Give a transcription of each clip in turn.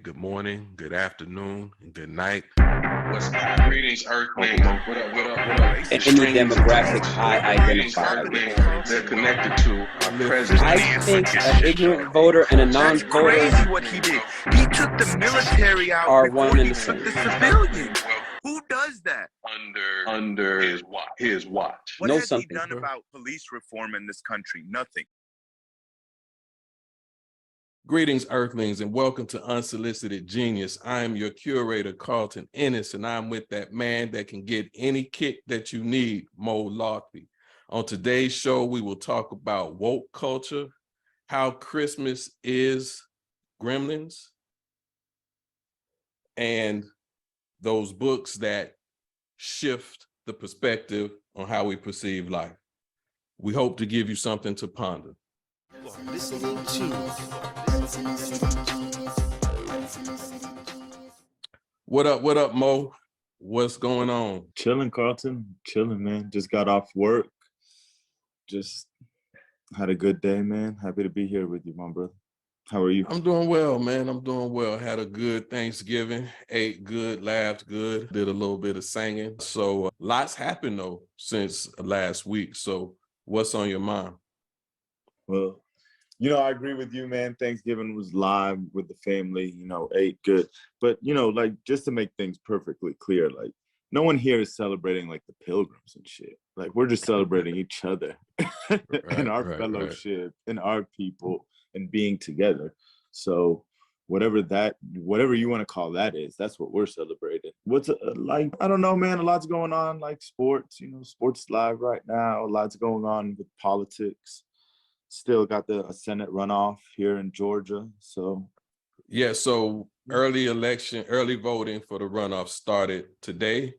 good morning, good afternoon, and good night. What's greetings, Earthlings? What up? What up? What up? Any demographic I Greetings, identify with. Earthlings. They're connected to our president. I think an ignorant voter and a non-voter Crazy what he did. He took the military out are before one and he the took same. the civilians. Who does that? Under his watch. What Know has something, he done bro. about police reform in this country? Nothing. Greetings, Earthlings, and welcome to Unsolicited Genius. I am your curator, Carlton Ennis, and I'm with that man that can get any kick that you need, Mo Lothy. On today's show, we will talk about woke culture, how Christmas is Gremlins, and those books that shift the perspective on how we perceive life. We hope to give you something to ponder. Listening to What up, Mo? What's going on? Chilling, Carlton. Chilling, man. Just got off work. Just had a good day, man. Happy to be here with you, my brother. How are you? I'm doing well, man. I'm doing well. Had a good Thanksgiving, ate good, laughed good, did a little bit of singing. So lots happened though since last week. So what's on your mind? Well, I agree with you, man. Thanksgiving was live with the family, ate good. But, like, just to make things perfectly clear, like, no one here is celebrating, like, the pilgrims and shit. Like, we're just celebrating each other and our fellowship and our people and being together. So whatever you want to call that is, that's what we're celebrating. What's like, I don't know, man, a lot's going on, like sports, sports live right now. A lot's going on with politics. Still got the Senate runoff here in Georgia. So yeah, so early voting for the runoff started today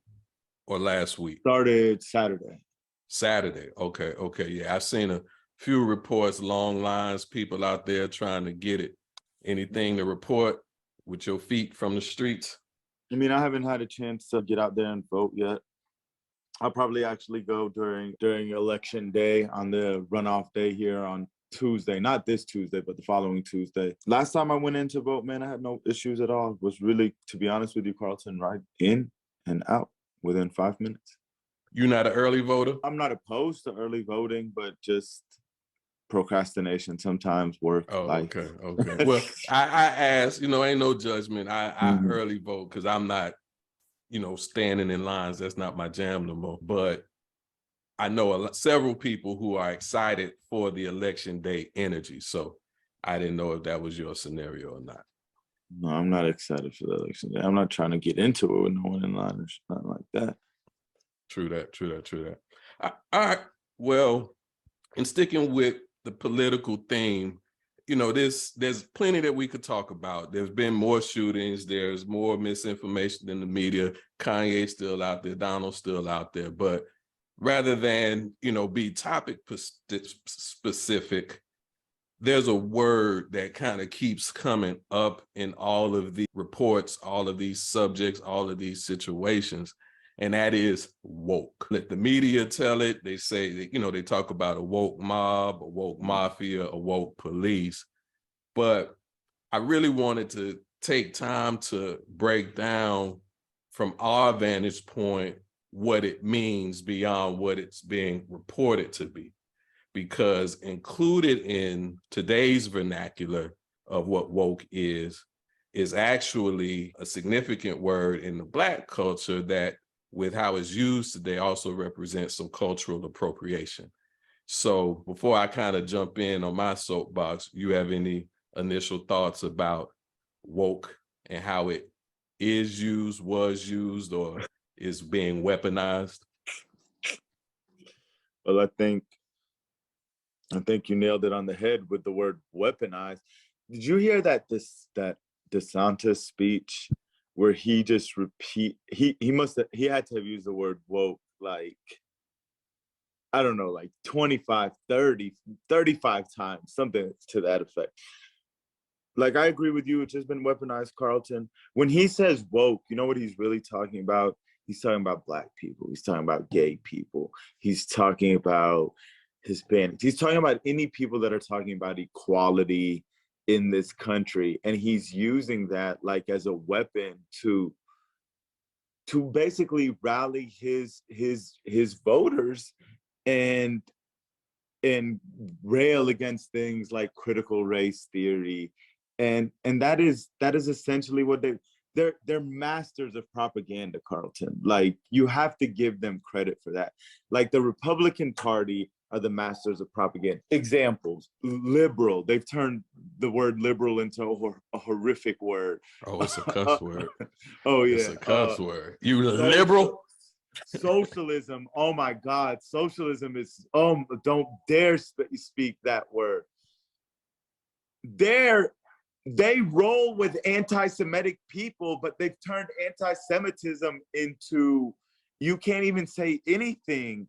or last week? Started Saturday. Okay. Yeah, I've seen a few reports, long lines, people out there trying to get it. Anything to report with your feet from the streets? I mean, I haven't had a chance to get out there and vote yet. I'll probably actually go during election day on the runoff day here on Tuesday, not this Tuesday, but the following Tuesday. Last time I went in to vote, man, I had no issues at all. It was really, to be honest with you, Carlton, right in and out within 5 minutes. You're not an early voter? I'm not opposed to early voting, but just procrastination sometimes work. Oh, okay. Well, I asked, ain't no judgment. I early vote because I'm not, standing in lines. That's not my jam no more. But I know several people who are excited for the election day energy. So I didn't know if that was your scenario or not. No, I'm not excited for the election day. I'm not trying to get into it with no one in line or something like that. True that. All right. Well, in sticking with the political theme, there's plenty that we could talk about. There's been more shootings. There's more misinformation in the media. Kanye's still out there. Donald's still out there. But rather than, be topic specific, there's a word that kind of keeps coming up in all of the reports, all of these subjects, all of these situations. And that is woke. Let the media tell it. They say, they talk about a woke mob, a woke mafia, a woke police. But I really wanted to take time to break down from our vantage point what it means beyond what it's being reported to be. Because included in today's vernacular of what woke is actually a significant word in the Black culture that, with how it's used today, also represents some cultural appropriation. So before I kind of jump in on my soapbox, you have any initial thoughts about woke and how it is used, was used, or is being weaponized? Well, I think you nailed it on the head with the word weaponized. Did you hear that DeSantis speech where he just he had to have used the word woke like, I don't know, like 25, 30, 35 times, something to that effect. Like, I agree with you. It's just been weaponized, Carlton. When he says woke, you know what he's really talking about? He's talking about Black people. He's talking about gay people. He's talking about Hispanics. He's talking about any people that are talking about equality in this country, and he's using that like as a weapon to basically rally his voters and rail against things like critical race theory, and that is essentially what they're masters of propaganda, Carlton. Like, you have to give them credit for that. Like, the Republican Party are the masters of propaganda. Examples: liberal. They've turned the word liberal into a horrific word. Oh, it's a cuss word. Oh yeah, It's a cuss word. You social- liberal? Socialism. Oh my God, socialism is. Don't dare speak that word. They roll with anti-Semitic people, but they've turned anti-Semitism into, you can't even say anything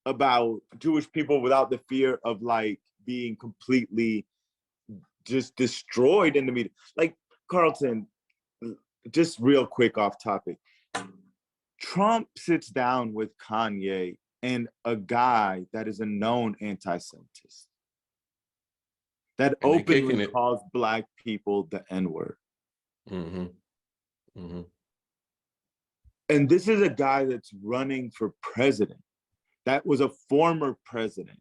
about Jewish people without the fear of like being completely just destroyed in the media. Like, Carlton, just real quick off topic. Trump sits down with Kanye and a guy that is a known anti-Semitist that And they kicking openly it. calls Black people the N-word. Mm-hmm. Mm-hmm. And this is a guy that's running for president. That was a former president.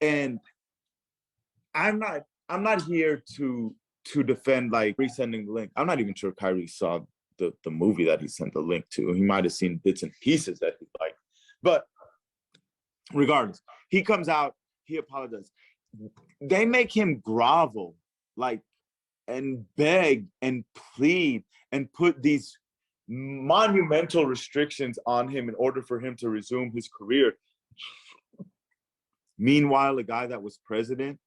And I'm not here to defend like resending the link. I'm not even sure Kyrie saw the movie that he sent the link to. He might have seen bits and pieces that he liked. But regardless, he comes out, he apologizes. They make him grovel, like, and beg and plead and put these monumental restrictions on him in order for him to resume his career. Meanwhile, a guy that was president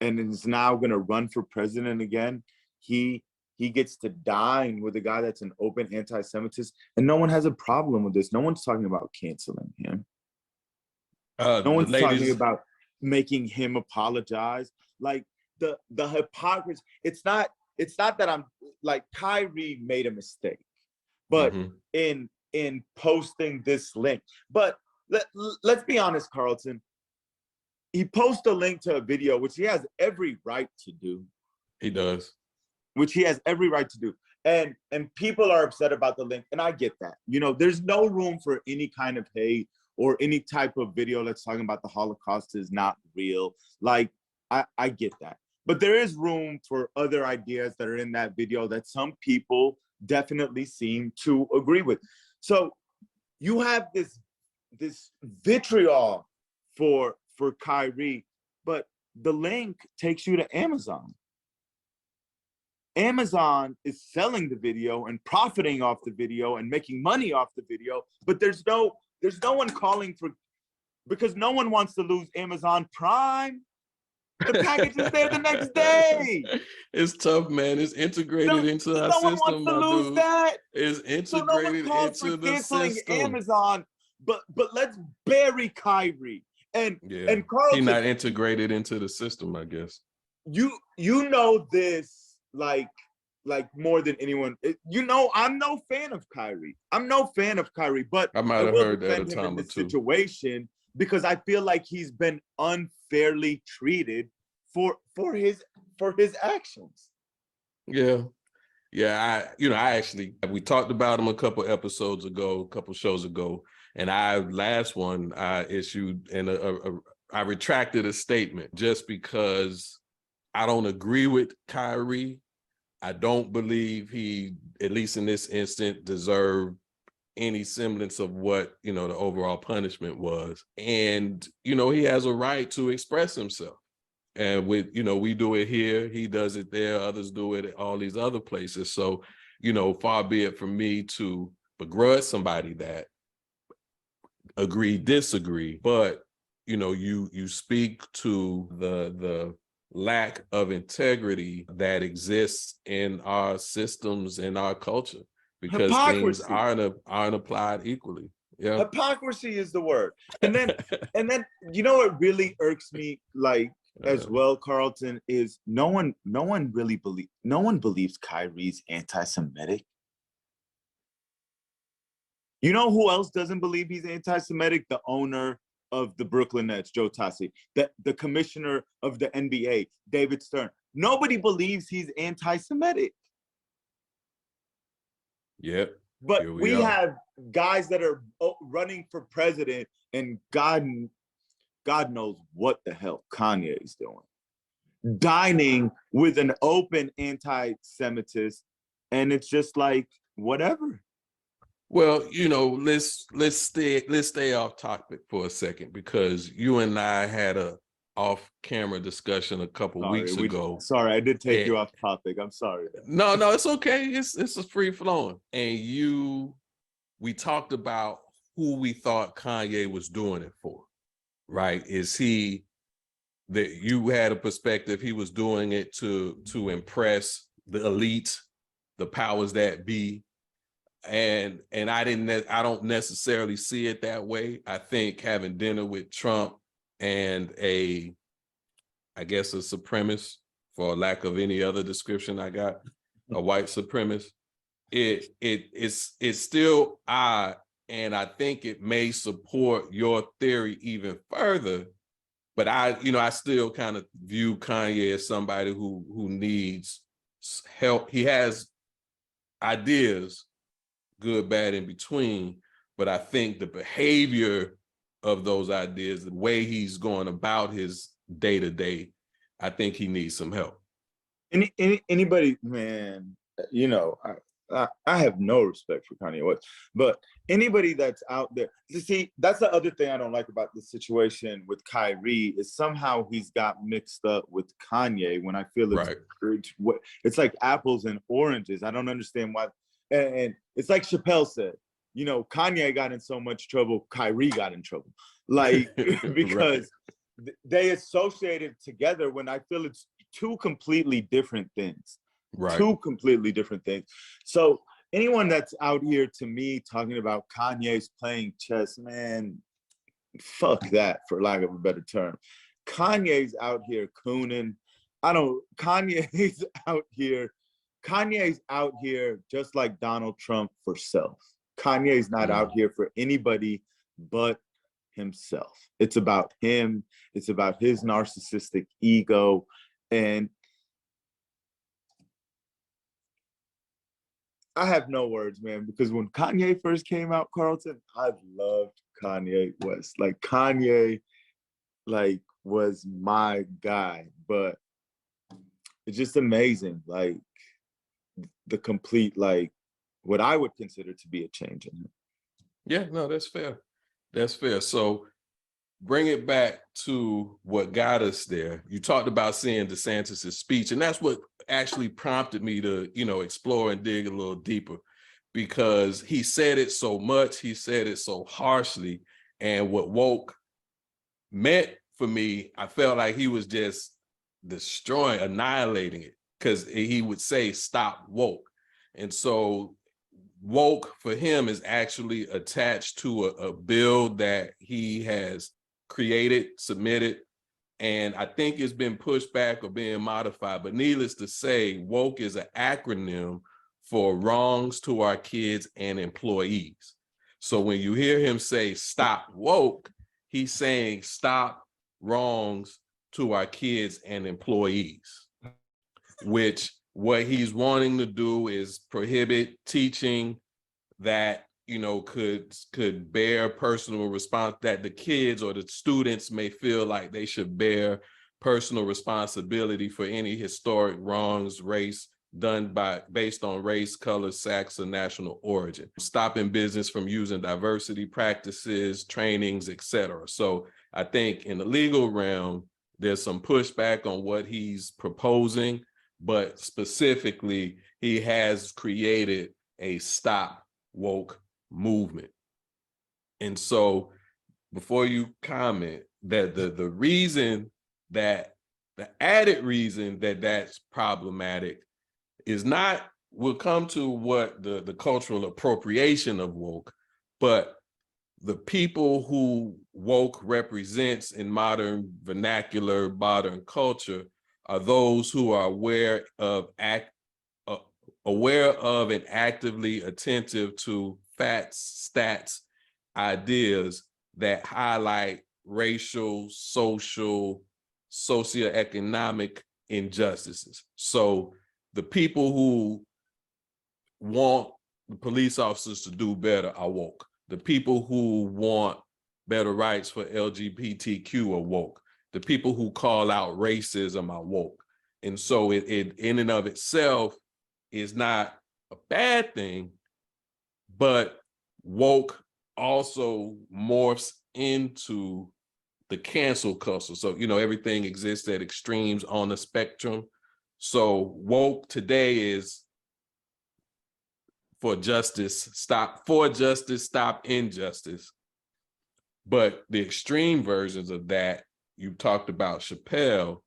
and is now going to run for president again, he gets to dine with a guy that's an open anti-Semitist, and no one has a problem with this. No one's talking about canceling him. No one's talking about making him apologize. Like, the hypocrisy. It's not that I'm like, Kyrie made a mistake, but in posting this link. But let's be honest, Carlton. He posts a link to a video, which he has every right to do. He does. Which he has every right to do. And people are upset about the link, and I get that. You know, there's no room for any kind of hate or any type of video that's talking about the Holocaust is not real. Like, I get that. But there is room for other ideas that are in that video that some people definitely seem to agree with. So you have this vitriol for Kyrie, but the link takes you to Amazon. Amazon is selling the video and profiting off the video and making money off the video, but there's no one calling for, because no one wants to lose Amazon Prime. The package is there the next day. It's tough, man. It's integrated into our no one system, wants to lose dude. that. It's So no one integrated calls into for the canceling system. Amazon, but let's bury Kyrie and Carlton. He's not integrated into the system, I guess. You know this like more than anyone. You know, I'm no fan of Kyrie. But I might have heard that a time or two. Situation, because I feel like he's been unfairly treated for his actions. Yeah. I actually, we talked about him a couple shows ago, and I issued and I retracted a statement just because I don't agree with Kyrie. I don't believe he, at least in this instant, deserved any semblance of what, the overall punishment was. And, he has a right to express himself. And we do it here, he does it there, others do it at all these other places. So, far be it from me to begrudge somebody that disagree, but, you speak to the lack of integrity that exists in our systems and our culture, because things aren't applied equally. Yeah, hypocrisy is the word. And then what really irks me, like, as well, Carlton, is no one believes Kyrie's anti-Semitic. You know who else doesn't believe he's anti-Semitic? The owner of the Brooklyn Nets, Joe Tassi, the commissioner of the NBA, David Stern. nobody believes he's anti-Semitic. Yep. But Here we are. have guys that are running for president, and God knows what the hell Kanye is doing. Dining with an open anti-Semitism, and it's just like whatever. Well, let's stay off topic for a second, because you and I had a off-camera discussion a couple weeks ago. Sorry, I did take you And- off topic. I'm sorry. No, it's okay. It's a free flowing. And we talked about who we thought Kanye was doing it for, right? Is he that you had a perspective he was doing it to impress the elite, the powers that be? And I don't necessarily see it that way. I think having dinner with Trump and I guess a supremacist, for lack of any other description I got, a white supremacist, it's still odd, and I think it may support your theory even further. But I still kind of view Kanye as somebody who needs help. He has ideas, good, bad, in between, but I think the behavior of those ideas, the way he's going about his day-to-day, I think he needs some help. Anybody, man, I have no respect for Kanye West, but anybody that's out there, you see, that's the other thing I don't like about the situation with Kyrie, is somehow he's got mixed up with Kanye, when I feel it's like apples and oranges. I don't understand why. And it's like Chappelle said, Kanye got in so much trouble, Kyrie got in trouble. Like, because they associate it together when I feel it's two completely different things. Right. Two completely different things. So anyone that's out here to me talking about Kanye's playing chess, man, fuck that, for lack of a better term. Kanye's out here cooning. Kanye's out here just like Donald Trump for self. Kanye's not out here for anybody but himself. It's about him. It's about his narcissistic ego. And I have no words, man, because when Kanye first came out, Carlton, I loved Kanye West. Like, Kanye, was my guy. But it's just amazing, the complete, what I would consider to be a change in him. Yeah, no, that's fair. That's fair. So bring it back to what got us there. You talked about seeing DeSantis's speech, and that's what actually prompted me to, explore and dig a little deeper, because he said it so much, he said it so harshly, and what woke meant for me, I felt like he was just destroying, annihilating it, because he would say, "Stop woke." And so woke for him is actually attached to a bill that he has created, submitted, and I think it's been pushed back or being modified. But needless to say, woke is an acronym for wrongs to our kids and employees. So when you hear him say "stop woke," he's saying stop wrongs to our kids and employees, which what he's wanting to do is prohibit teaching that could bear personal response, that the kids or the students may feel like they should bear personal responsibility for any historic wrongs done based on race, color, sex, or national origin, stopping business from using diversity practices, trainings, etc. So I think in the legal realm, there's some pushback on what he's proposing, but specifically, he has created a stop woke movement. And so before you comment, that the reason that the added reason that that's problematic is not, we'll come to what the cultural appropriation of woke, but the people who woke represents in modern vernacular, modern culture, are those who are aware of and actively attentive to facts, stats, ideas that highlight racial, social, socioeconomic injustices. So the people who want the police officers to do better are woke. The people who want better rights for LGBTQ are woke. The people who call out racism are woke. And so it in and of itself is not a bad thing, but woke also morphs into the cancel culture. So, everything exists at extremes on the spectrum. So woke today is for justice, stop injustice. But the extreme versions of that, you talked about Chappelle,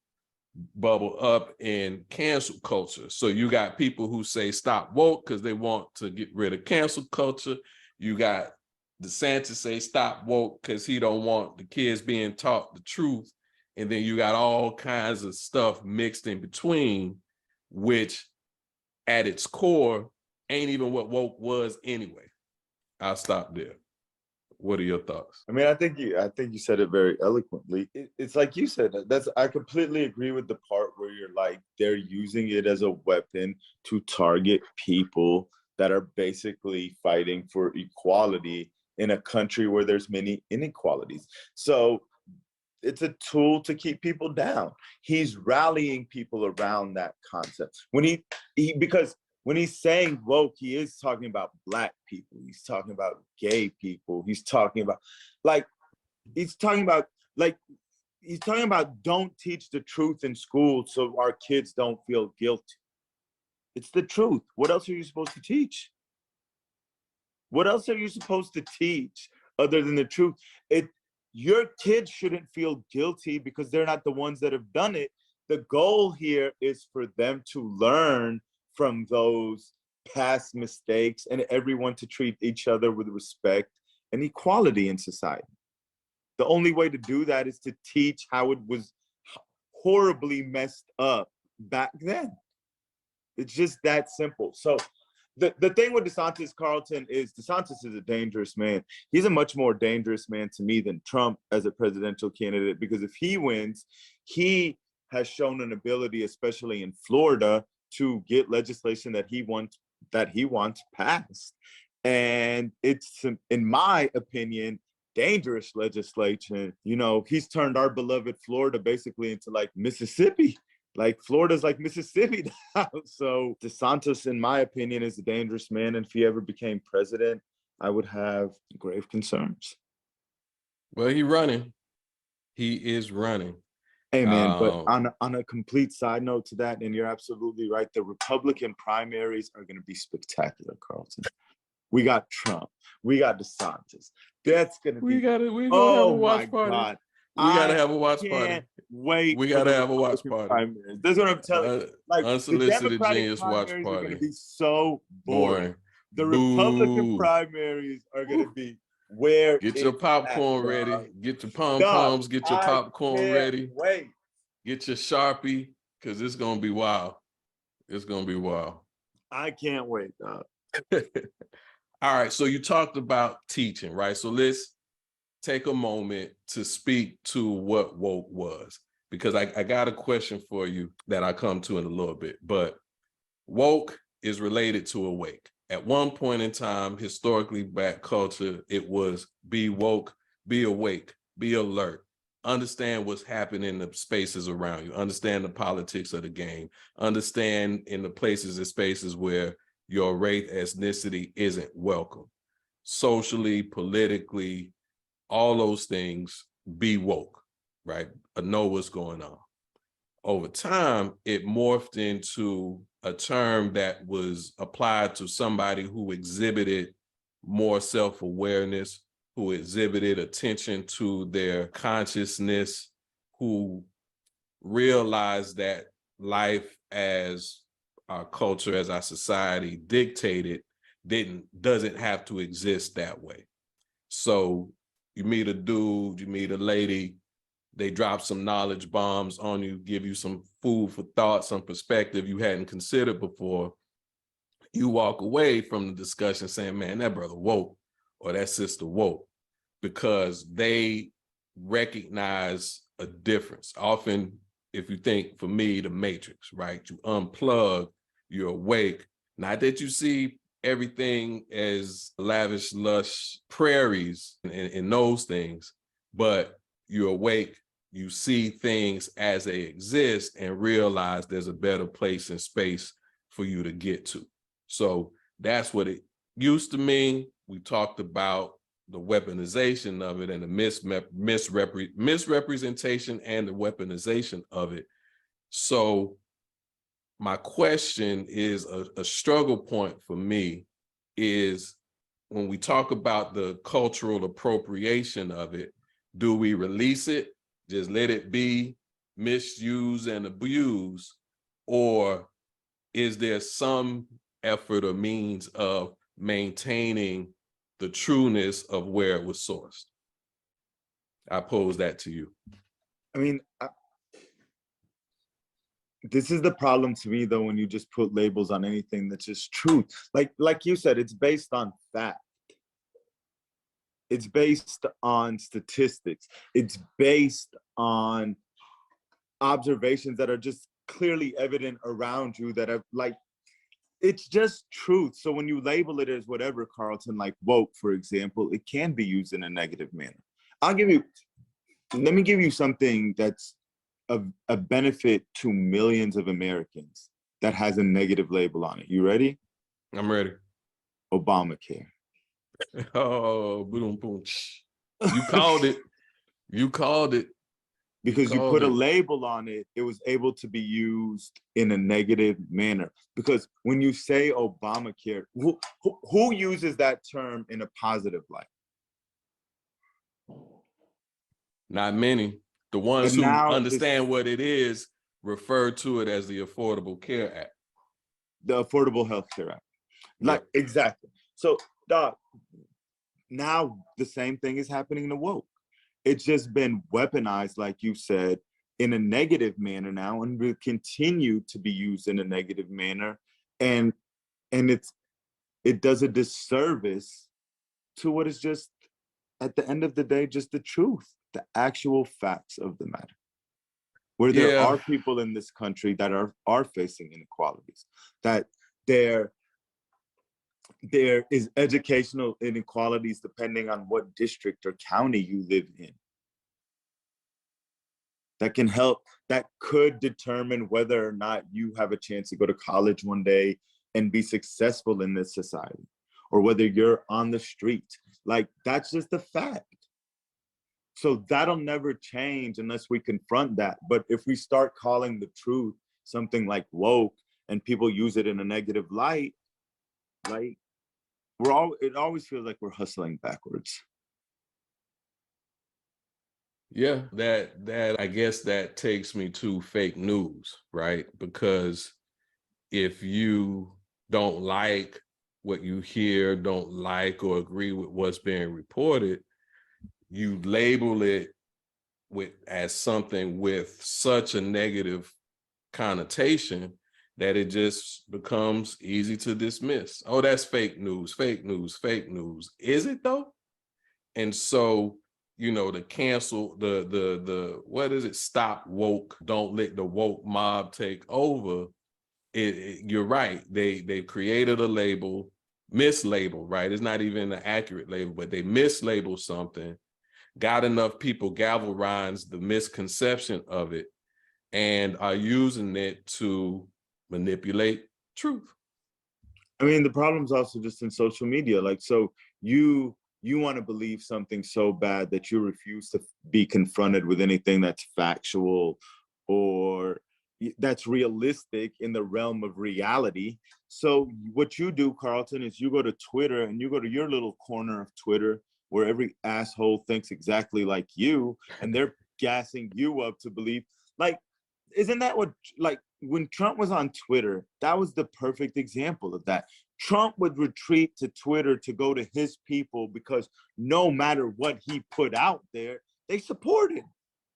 bubble up in cancel culture. So you got people who say stop woke because they want to get rid of cancel culture. You got DeSantis say stop woke because he don't want the kids being taught the truth. And then you got all kinds of stuff mixed in between, which at its core ain't even what woke was anyway. I'll stop there. What are your thoughts? I mean, I think you said it very eloquently. It's like you said, I completely agree with the part where you're like, they're using it as a weapon to target people that are basically fighting for equality in a country where there's many inequalities. So it's a tool to keep people down. He's rallying people around that concept. Because when he's saying woke, he is talking about Black people. He's talking about gay people. He's talking about don't teach the truth in school so our kids don't feel guilty. It's the truth. What else are you supposed to teach? What else are you supposed to teach other than the truth? Your kids shouldn't feel guilty because they're not the ones that have done it. The goal here is for them to learn from those past mistakes and everyone to treat each other with respect and equality in society. The only way to do that is to teach how it was horribly messed up back then. It's just that simple. So the thing with DeSantis, Carlton, is DeSantis is a dangerous man. He's a much more dangerous man to me than Trump as a presidential candidate, because if he wins, he has shown an ability, especially in Florida, to get legislation that he wants passed. And it's, in my opinion, dangerous legislation. He's turned our beloved Florida basically into like Mississippi. Like Florida's like Mississippi now. So DeSantis, in my opinion, is a dangerous man. And if he ever became president, I would have grave concerns. Well, He is running. Hey, man, but on a complete side note to that, and you're absolutely right, the Republican primaries are going to be spectacular, Carlton. We got Trump. We got DeSantis. That's going to be... We're going to have a watch party. God. We got to have a watch party. Wait. We got to have a watch party. Primaries. That's what I'm telling you. Like, Unsolicited Genius watch party. Are going to be so boring. The Republican primaries are going to be where... Get your popcorn ready. Get your pom-poms. Get your popcorn ready. Wait. Get your Sharpie, because it's going to be wild. It's going to be wild. I can't wait, dog. All right, so you talked about teaching, right? So let's take a moment to speak to what woke was, because I got a question for you that I come to in a little bit. But woke is related to awake. At one point in time, historically Black culture, it was be woke, be awake, be alert, understand what's happening in the spaces around you, understand the politics of the game, understand in the places and spaces where your race, ethnicity isn't welcome. Socially, politically, all those things, be woke, right? Know what's going on. Over time, it morphed into a term that was applied to somebody who exhibited more self-awareness, who exhibited attention to their consciousness, who realized that life as our culture, as our society dictated, doesn't have to exist that way. So you meet a dude, you meet a lady, they drop some knowledge bombs on you, give you some food for thought, some perspective you hadn't considered before. You walk away from the discussion saying, man, that brother woke, or that sister woke, because they recognize a difference. Often if you think, for me, the Matrix, right? You unplug, you're awake. Not that you see everything as lavish, lush prairies and those things, but you're awake, you see things as they exist and realize there's a better place and space for you to get to. So that's what it used to mean. We talked about the weaponization of it and the misrepresentation and the weaponization of it. So my question is, a struggle point for me is, when we talk about the cultural appropriation of it, do we release it, just let it be misused and abused, or is there some effort or means of maintaining the trueness of where it was sourced? I pose that to you. I mean, this is the problem to me, though, when you just put labels on anything that's just truth. Like you said, it's based on fact. It's based on statistics. It's based on observations that are just clearly evident around you that are like, it's just truth. So when you label it as whatever, Carlton, like woke, for example, it can be used in a negative manner. Let me give you something that's a benefit to millions of Americans that has a negative label on it. You ready? I'm ready. Obamacare. Oh, boom, boom. You called it. You called it. Because you put a label on it, it was able to be used in a negative manner. Because when you say Obamacare, who uses that term in a positive light? Not many. The ones And who now understand what it is refer to it as the Affordable Care Act. The Affordable Health Care Act. Like, Yep. exactly. So, Doc, now the same thing is happening to woke. It's just been weaponized, like you said, in a negative manner now, and will continue to be used in a negative manner. And it does a disservice to what is just, at the end of the day, just the truth, the actual facts of the matter. Where there are people in this country that are facing inequalities, that there is educational inequalities depending on what district or county you live in. That can help, that could determine whether or not you have a chance to go to college one day and be successful in this society, or whether you're on the street. Like, that's just a fact. So that'll never change unless we confront that. But if we start calling the truth something like woke and people use it in a negative light, like, it always feels like we're hustling backwards. Yeah, that I guess that takes me to fake news, right? Because if you don't like what you hear, don't like or agree with what's being reported, you label it as something with such a negative connotation that it just becomes easy to dismiss. Oh, that's fake news, fake news, fake news. Is it though? And so, you know, the cancel, the what is it? Stop woke, don't let the woke mob take over. You're right. They created a label, mislabel, right? It's not even an accurate label, but they mislabeled something, got enough people galvanized the misconception of it, and are using it to manipulate truth. I mean, the problem's also just in social media. Like, so you want to believe something so bad that you refuse to be confronted with anything that's factual or that's realistic in the realm of reality. So what you do, Carlton, is you go to Twitter and you go to your little corner of Twitter where every asshole thinks exactly like you, and they're gassing you up to believe. Like, isn't that what, like, when Trump was on Twitter, that was the perfect example of that. Trump would retreat to Twitter to go to his people because no matter what he put out there, they supported.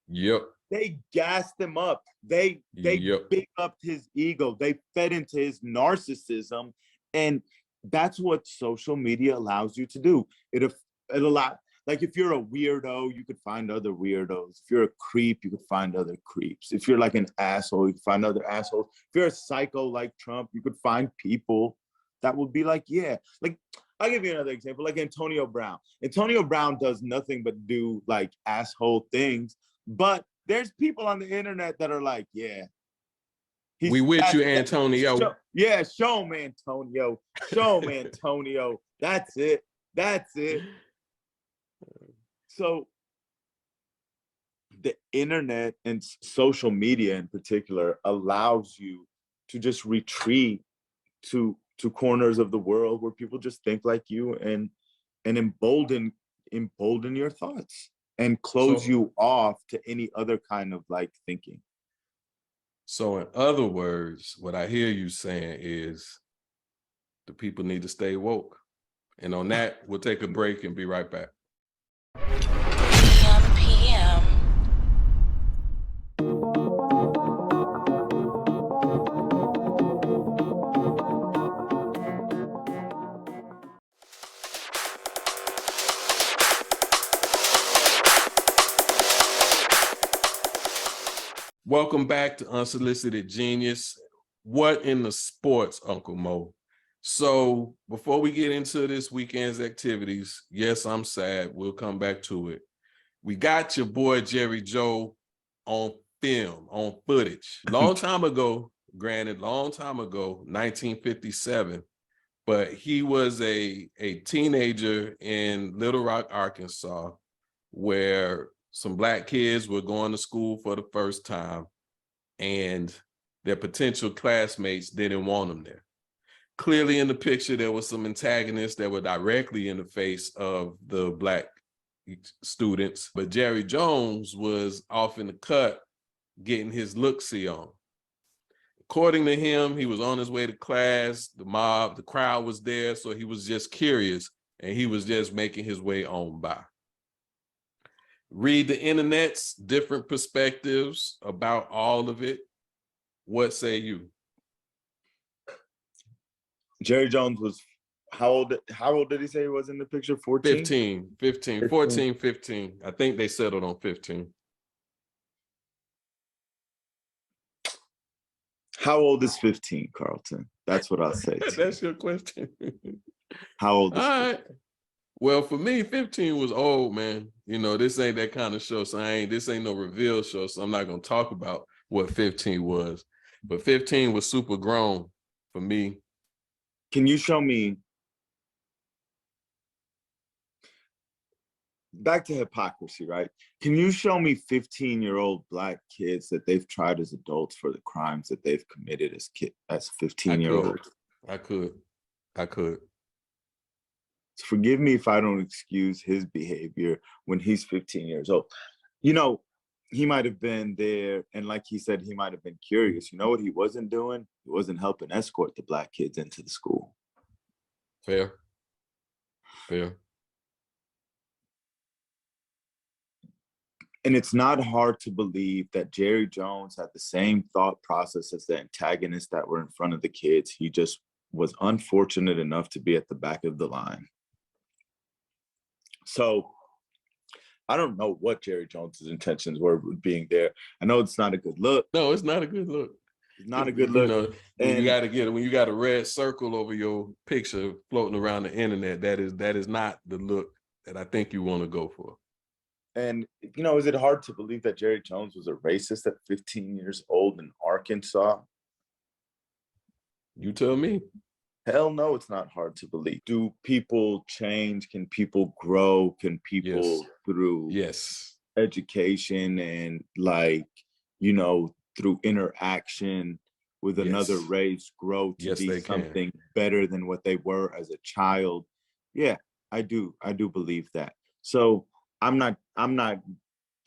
Yep. They gassed him up. They big up his ego. They fed into his narcissism. And that's what social media allows you to do. It allows, Like if you're a weirdo, you could find other weirdos. If you're a creep, you could find other creeps. If you're like an asshole, you could find other assholes. If you're a psycho like Trump, you could find people that would be like, yeah. Like, I'll give you another example, like Antonio Brown. Antonio Brown does nothing but do like asshole things, but there's people on the internet that are like, yeah. We with you, Antonio. Yeah, show him, Antonio. Show him, Antonio. That's it. That's it. So the internet and social media in particular allows you to just retreat to corners of the world where people just think like you and embolden your thoughts and close you off to any other kind of like thinking. So in other words, what I hear you saying is the people need to stay woke. And on that, we'll take a break and be right back. PM. Welcome back to Unsolicited Genius. What in the sports, Uncle Mo? So before we get into this weekend's activities, yes, I'm sad. We'll come back to it. We got your boy Jerry Joe on film, on footage. Long time ago, granted, long time ago, 1957, but he was a teenager in Little Rock, Arkansas, where some Black kids were going to school for the first time, and their potential classmates didn't want them there. Clearly in the picture, there was some antagonists that were directly in the face of the Black students, but Jerry Jones was off in the cut getting his look-see on. According to him, he was on his way to class, the crowd was there, so he was just curious, and he was just making his way on by. Read the internet's different perspectives about all of it. What say you? Jerry Jones was how old did he say he was in the picture? 14? 14, 15. I think they settled on 15. How old is 15, Carlton? That's what I'll say. That's your question. How old is 15? All right. Well, for me, 15 was old, man. You know, this ain't that kind of show, so this ain't no reveal show, so I'm not gonna talk about what 15 was. But 15 was super grown for me. Can you show me, back to hypocrisy, right? Can you show me 15-year-old Black kids that they've tried as adults for the crimes that they've committed as 15-year-olds? I could. So forgive me if I don't excuse his behavior when he's 15 years old. You know, he might have been there, and like he said, he might have been curious. You know what he wasn't doing? He wasn't helping escort the Black kids into the school. Fair. And it's not hard to believe that Jerry Jones had the same thought process as the antagonists that were in front of the kids. He just was unfortunate enough to be at the back of the line. So I don't know what Jerry Jones's intentions were with being there. I know it's not a good look. No, it's not a good look. It's not a good look. You know, when you got a red circle over your picture floating around the internet, that is not the look that I think you want to go for. And, you know, is it hard to believe that Jerry Jones was a racist at 15 years old in Arkansas? You tell me. Hell no, it's not hard to believe. Do people change? Can people grow? Can people through education and like, you know, through interaction with another race grow to be something better than what they were as a child? Yeah, I do believe that. So I'm not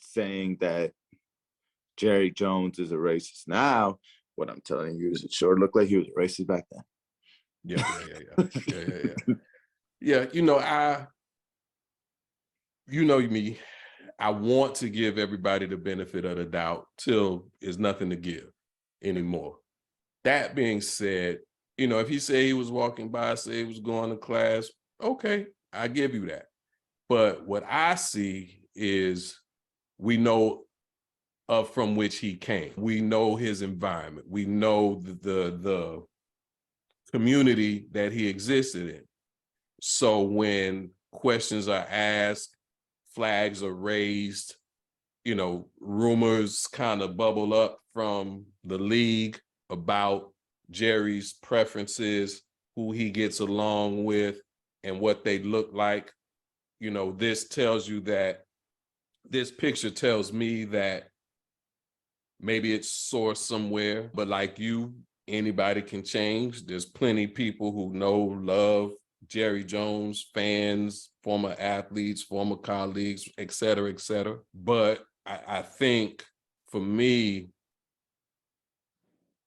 saying that Jerry Jones is a racist now. What I'm telling you is it sure looked like he was a racist back then. Yeah, you know me. I want to give everybody the benefit of the doubt till there's nothing to give anymore. That being said, you know, if he said he was walking by, say he was going to class, okay, I give you that. But what I see is we know from which he came. We know his environment. We know the community that he existed in. So when questions are asked, flags are raised, you know, rumors kind of bubble up from the league about Jerry's preferences, who he gets along with, and what they look like. You know, this picture tells me that maybe it's sourced somewhere, but like you, anybody can change. There's plenty of people who know, love Jerry Jones, fans, former athletes, former colleagues, et cetera, et cetera. But I think for me,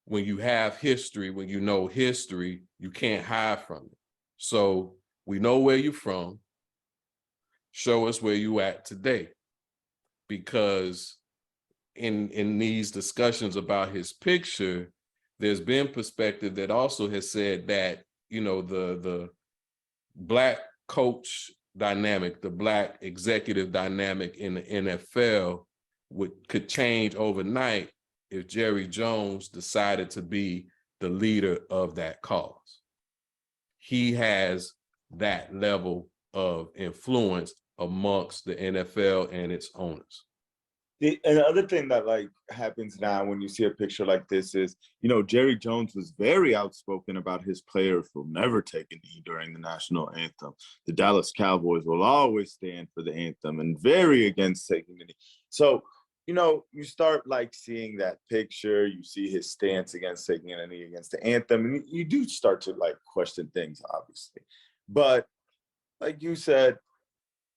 when you have history, when you know history, you can't hide from it. So we know where you're from. Show us where you at today. Because in these discussions about his picture, there's been perspective that also has said that, you know, the Black coach dynamic, the Black executive dynamic in the NFL could change overnight if Jerry Jones decided to be the leader of that cause. He has that level of influence amongst the NFL and its owners. And the other thing that like happens now when you see a picture like this is, you know, Jerry Jones was very outspoken about his players will never take a knee during the national anthem. The Dallas Cowboys will always stand for the anthem and very against taking a knee. So, you know, you start like seeing that picture, you see his stance against taking a knee against the anthem, and you do start to like question things, obviously. But like you said,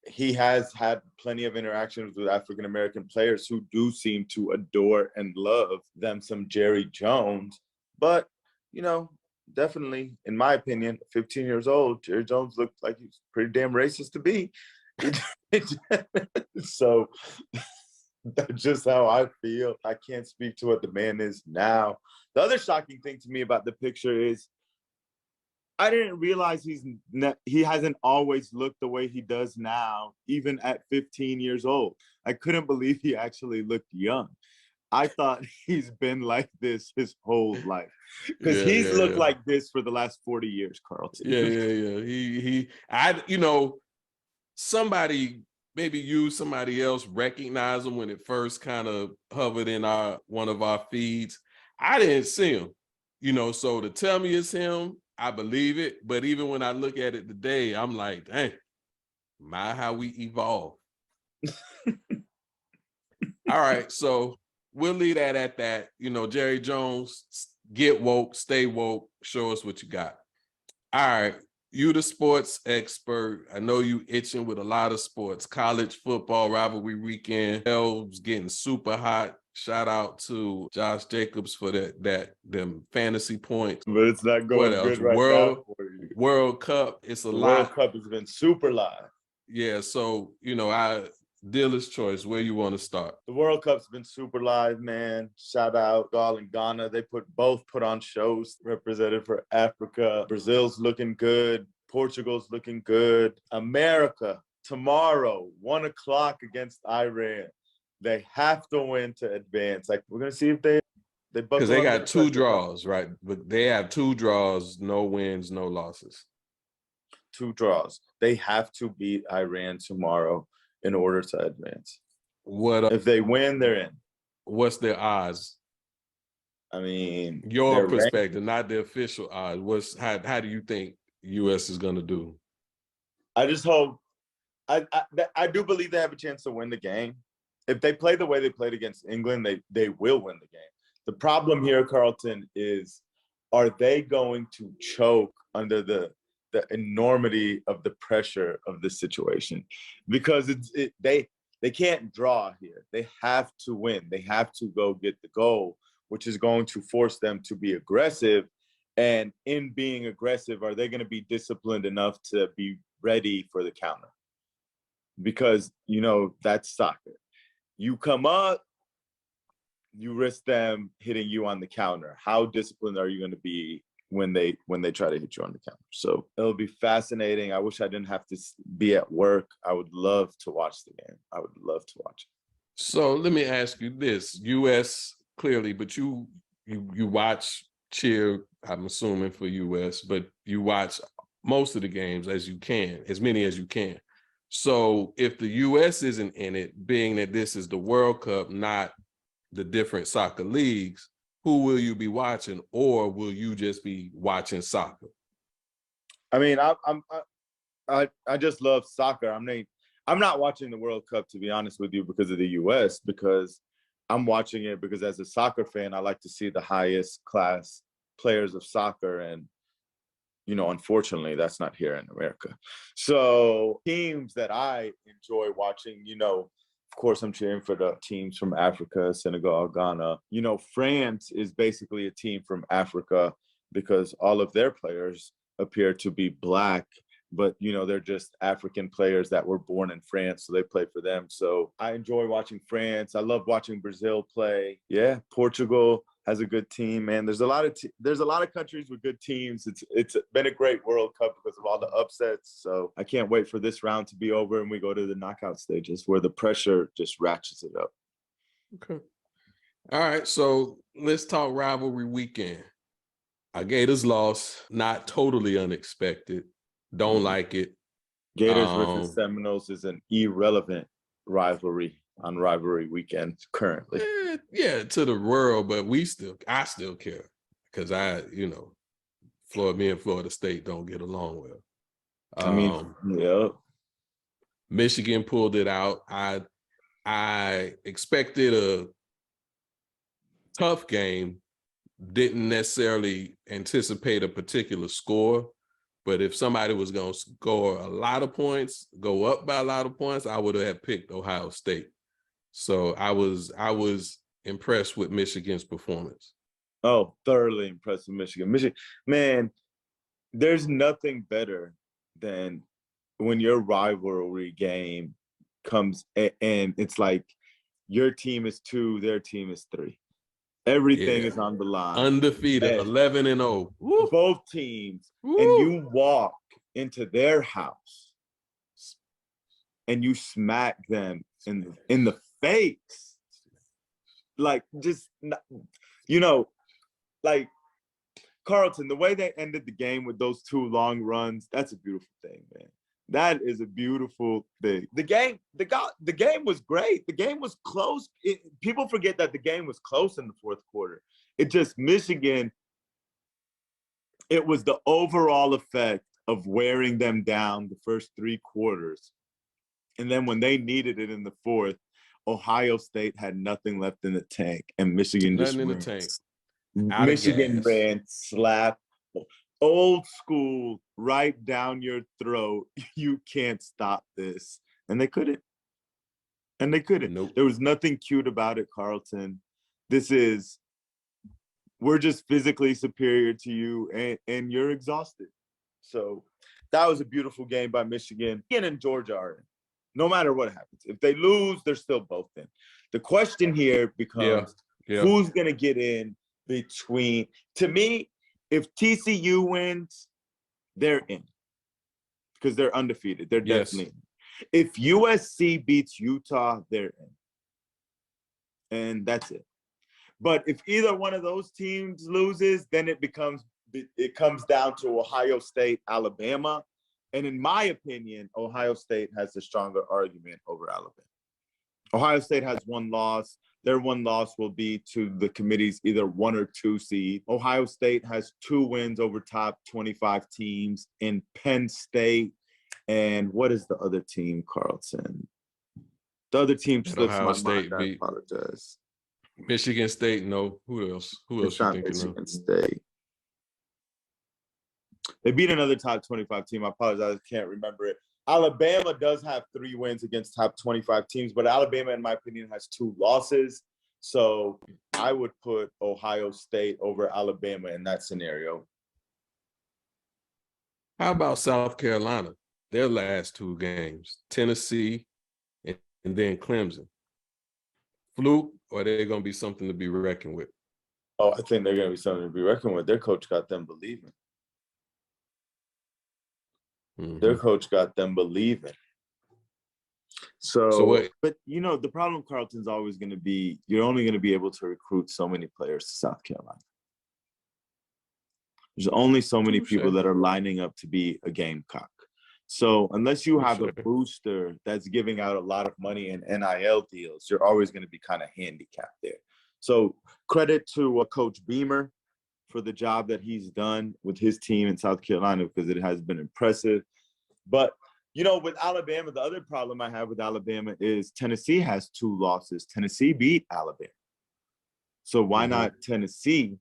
he has had plenty of interactions with African-American players who do seem to adore and love them some Jerry Jones. But, you know, definitely, in my opinion, 15 years old, Jerry Jones looked like he's pretty damn racist to be. So that's just how I feel. I can't speak to what the man is now. The other shocking thing to me about the picture is I didn't realize he hasn't always looked the way he does now, even at 15 years old. I couldn't believe he actually looked young. I thought he's been like this his whole life because he's looked like this for the last 40 years, Carlton. Yeah. You know, somebody, maybe you, somebody else recognized him when it first kind of hovered in one of our feeds. I didn't see him, you know, so to tell me it's him, I believe it. But even when I look at it today, I'm like, dang, my, how we evolve. All right, so we'll leave that at that. You know, Jerry Jones, get woke, stay woke, show us what you got. All right, you the sports expert. I know you itching with a lot of sports. College football rivalry weekend. Hell's getting super hot. Shout out to Josh Jacobs for them fantasy points. But it's not going good right now for you. World Cup, it's a lot. World Cup has been super live. Yeah, so, you know, dealer's choice, where you want to start? The World Cup's been super live, man. Shout out Ghana and Ghana. They both put on shows represented for Africa. Brazil's looking good. Portugal's looking good. America, tomorrow, 1 o'clock against Iran. They have to win to advance. Like, we're going to see if they because they got 2 draws, right? But they have 2 draws, no wins, no losses. 2 draws. They have to beat Iran tomorrow in order to advance. If they win, they're in. What's their odds? I mean, your perspective, not the official odds. How do you think U.S. is going to do? I just hope. I do believe they have a chance to win the game. If they play the way they played against England, they will win the game. The problem here, Carlton, is are they going to choke under the enormity of the pressure of this situation? Because they can't draw here. They have to win. They have to go get the goal, which is going to force them to be aggressive. And in being aggressive, are they going to be disciplined enough to be ready for the counter? Because, you know, that's soccer. You come up, you risk them hitting you on the counter. How disciplined are you going to be when they try to hit you on the counter. So it'll be fascinating. I wish I didn't have to be at work. I would love to watch the game. I would love to watch it. So let me ask you this: U.S. clearly, but you watch cheer. I'm assuming for U.S., but you watch most of the games as you can, as many as you can. So if the U.S. isn't in it, being that this is the World Cup, not the different soccer leagues, who will you be watching, or will you just be watching soccer? I mean, I just love soccer. I'm not watching the World Cup, to be honest with you, because of the U.S., because I'm watching it because as a soccer fan, I like to see the highest class players of soccer. And, you know, unfortunately, that's not here in America. So teams that I enjoy watching, you know, of course, I'm cheering for the teams from Africa, Senegal, Ghana. You know, France is basically a team from Africa because all of their players appear to be Black, but, you know, they're just African players that were born in France, so they play for them. So I enjoy watching France. I love watching Brazil play. Yeah, Portugal has a good team, man. There's a lot of countries with good teams. It's been a great World Cup because of all the upsets. So I can't wait for this round to be over and we go to the knockout stages where the pressure just ratchets it up. Okay. All right. So let's talk rivalry weekend. Our Gators lost, not totally unexpected. Don't like it. Gators versus Seminoles is an irrelevant rivalry on rivalry weekend currently. Yeah, to the world, but I still care because me and Florida State don't get along well. I mean, yeah. Michigan pulled it out. I expected a tough game, didn't necessarily anticipate a particular score, but if somebody was going to score a lot of points, go up by a lot of points, I would have picked Ohio State. So I was impressed with Michigan's performance. Oh, thoroughly impressed with Michigan. Man, there's nothing better than when your rivalry game comes and it's like your team is 2, their team is 3. Everything is on the line. Undefeated, 11-0. Woo. Both teams. Woo. And you walk into their house and you smack them in the face. Like, just, you know, like Carlton, the way they ended the game with those 2 long runs, that's a beautiful thing, man. That is a beautiful thing. The game was great. The game was close. People forget that the game was close in the 4th quarter. It just, Michigan, it was the overall effect of wearing them down the first 3 quarters. And then when they needed it in the 4th, Ohio State had nothing left in the tank, and Michigan just ran. Michigan ran slap, old school, right down your throat. You can't stop this. And they couldn't. Nope. There was nothing cute about it, Carlton. We're just physically superior to you, and you're exhausted. So that was a beautiful game by Michigan. And Georgia are in. No matter what happens. If they lose, they're still both in. The question here becomes, who's going to get in between? To me, if TCU wins, they're in because they're undefeated. They're definitely in. If USC beats Utah, they're in. And that's it. But if either one of those teams loses, then it comes down to Ohio State, Alabama. And in my opinion, Ohio State has the stronger argument over Alabama. Ohio State has 1 loss. Their 1 loss will be to the committee's either 1 or 2 seed. Ohio State has 2 wins over top 25 teams in Penn State. And what is the other team, Carlton? The other team slips Ohio my State mind. I apologize. Michigan State, no. Who else? Who else you thinking Michigan of? State. They beat another top 25 team. I apologize. I can't remember it. Alabama does have 3 wins against top 25 teams, but Alabama, in my opinion, has 2 losses. So I would put Ohio State over Alabama in that scenario. How about South Carolina? Their last 2 games, Tennessee and then Clemson. Fluke, or are they going to be something to be reckoned with? Oh, I think they're going to be something to be reckoned with. Their coach got them believing. Their coach got them believing. So but you know, the problem Carlton's always going to be, you're only going to be able to recruit so many players to South Carolina. There's only so many people that are lining up to be a Gamecock. So unless you have a booster that's giving out a lot of money in NIL deals, you're always going to be kind of handicapped there. So credit to Coach Beamer for the job that he's done with his team in South Carolina, because it has been impressive. But, you know, with Alabama, the other problem I have with Alabama is Tennessee has 2 losses. Tennessee beat Alabama. So why not Tennessee?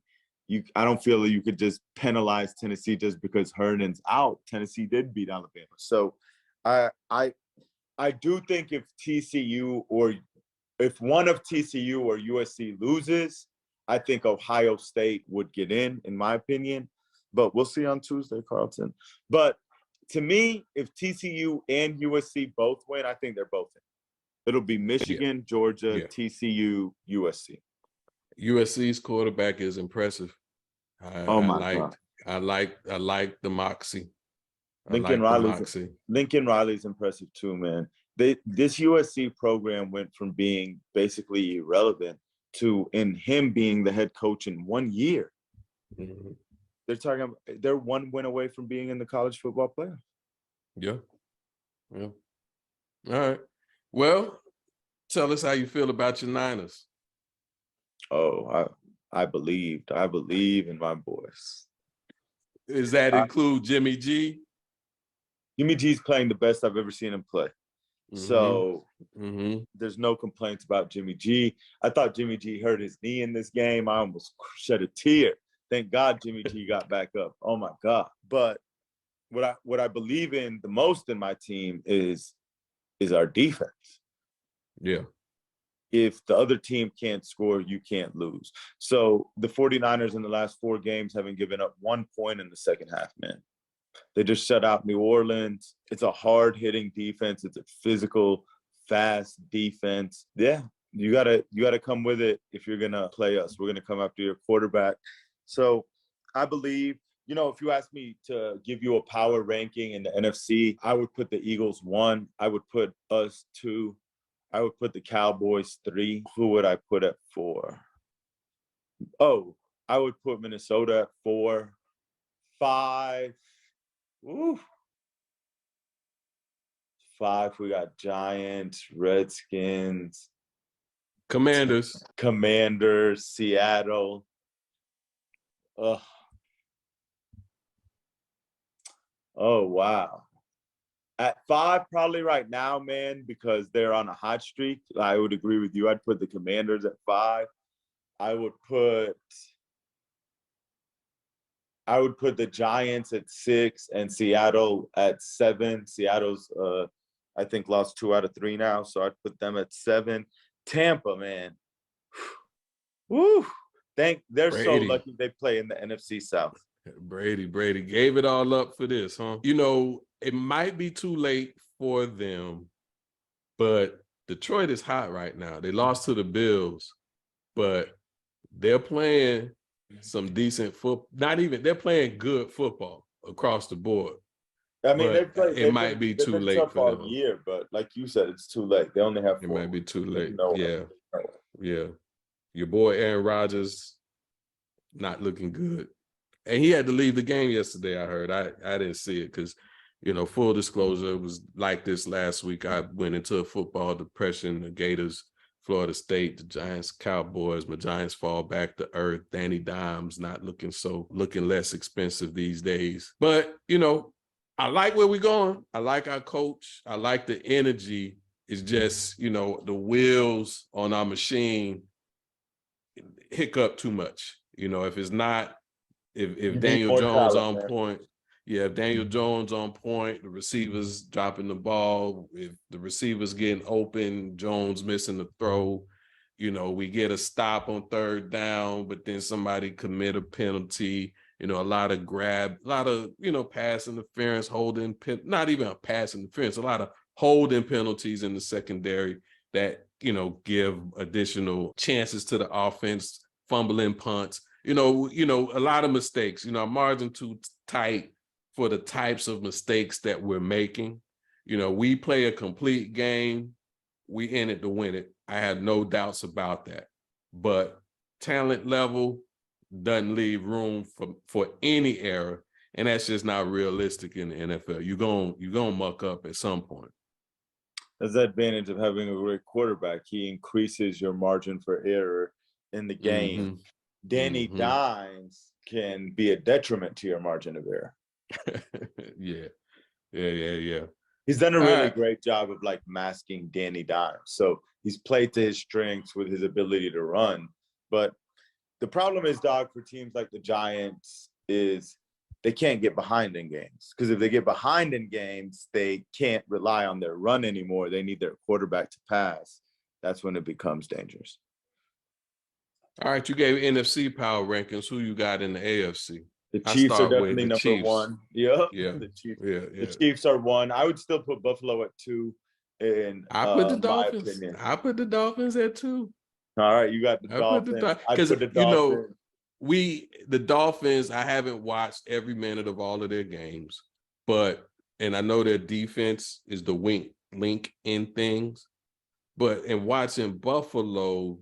I don't feel that you could just penalize Tennessee just because Herndon's out. Tennessee did beat Alabama. So I do think if TCU or if one of TCU or USC loses, I think Ohio State would get in my opinion. But we'll see on Tuesday, Carlton. But to me, if TCU and USC both win, I think they're both in. It'll be Michigan, Georgia, TCU, USC. USC's quarterback is impressive. God. I like the moxie. Lincoln Riley's impressive too, man. This USC program went from being basically irrelevant to him being the head coach in 1 year. They're 1 win away from being in the college football playoff. Yeah. All right. Well, tell us how you feel about your Niners. Oh, I believe in my boys. Does that include Jimmy G? Jimmy G's playing the best I've ever seen him play. So there's no complaints about Jimmy G. I thought Jimmy G hurt his knee in this game. I almost shed a tear. Thank God Jimmy G got back up. Oh my God. But what I believe in the most in my team is our defense. Yeah. If the other team can't score, you can't lose. So the 49ers in the last 4 games haven't given up 1 point in the second half, man. They just shut out New Orleans. It's a hard-hitting defense. It's a physical, fast defense. Yeah, you gotta come with it if you're gonna play us. We're gonna come after your quarterback. So I believe, you know, if you ask me to give you a power ranking in the NFC, I would put the Eagles 1. I would put us 2. I would put the Cowboys 3. Who would I put at 4? Oh, I would put Minnesota at 4. 5. Ooh. 5, we got Giants, Redskins, Commanders, Seattle. Oh, wow. At 5, probably right now, man, because they're on a hot streak. I would agree with you. I'd put the Commanders at 5. I would put the Giants at 6 and Seattle at 7. Seattle's, I think, lost 2 out of 3 now, so I'd put them at 7. Tampa, man. Woo! They're so lucky they play in the NFC South. Brady gave it all up for this, huh? You know, it might be too late for them, but Detroit is hot right now. They lost to the Bills, but they're playing some decent football. They're playing good football across the board. I mean, it might be too late for them all year, but like you said, it's too late. They only have 4. It might be too late. No. Yeah. Your boy Aaron Rodgers not looking good. And he had to leave the game yesterday, I heard. I didn't see it because, you know, full disclosure, it was like this last week. I went into a football depression. The Gators, Florida State, the Giants, Cowboys. My Giants fall back to earth. Danny Dimes not looking less expensive these days. But, you know, I like where we're going. I like our coach. I like the energy. It's just, you know, the wheels on our machine hiccup too much. You know, if it's not, if Daniel Jones on point, if Daniel Jones on point, the receivers dropping the ball, if the receivers getting open, Jones missing the throw, you know, we get a stop on 3rd down, but then somebody commit a penalty, you know, a lot of, you know, pass interference, not even a pass interference, a lot of holding penalties in the secondary that, you know, give additional chances to the offense, fumbling punts. A lot of mistakes. Our margin too tight for the types of mistakes that we're making. We play a complete game. We in it to win it. I have no doubts about that. But talent level doesn't leave room for any error, and that's just not realistic in the NFL. You're gonna muck up at some point. That's the advantage of having a great quarterback. He increases your margin for error in the game. Mm-hmm. Danny Dimes can be a detriment to your margin of error. Yeah. He's done a really great job of like masking Danny Dimes. So he's played to his strengths with his ability to run. But the problem is, dog, for teams like the Giants is they can't get behind in games. Because if they get behind in games, they can't rely on their run anymore. They need their quarterback to pass. That's when it becomes dangerous. All right, you gave NFC power rankings. Who you got in the AFC? The Chiefs are definitely number Chiefs. one. Yep. Yeah. The Chiefs. Yeah. The Chiefs are one. I would still put Buffalo at 2. In I put the my Dolphins. opinion. I put the Dolphins at 2. All right, you got the Dolphins. I put the Dolphins. The Dolphins, I haven't watched every minute of all of their games, and I know their defense is the weak link in things, but in watching Buffalo,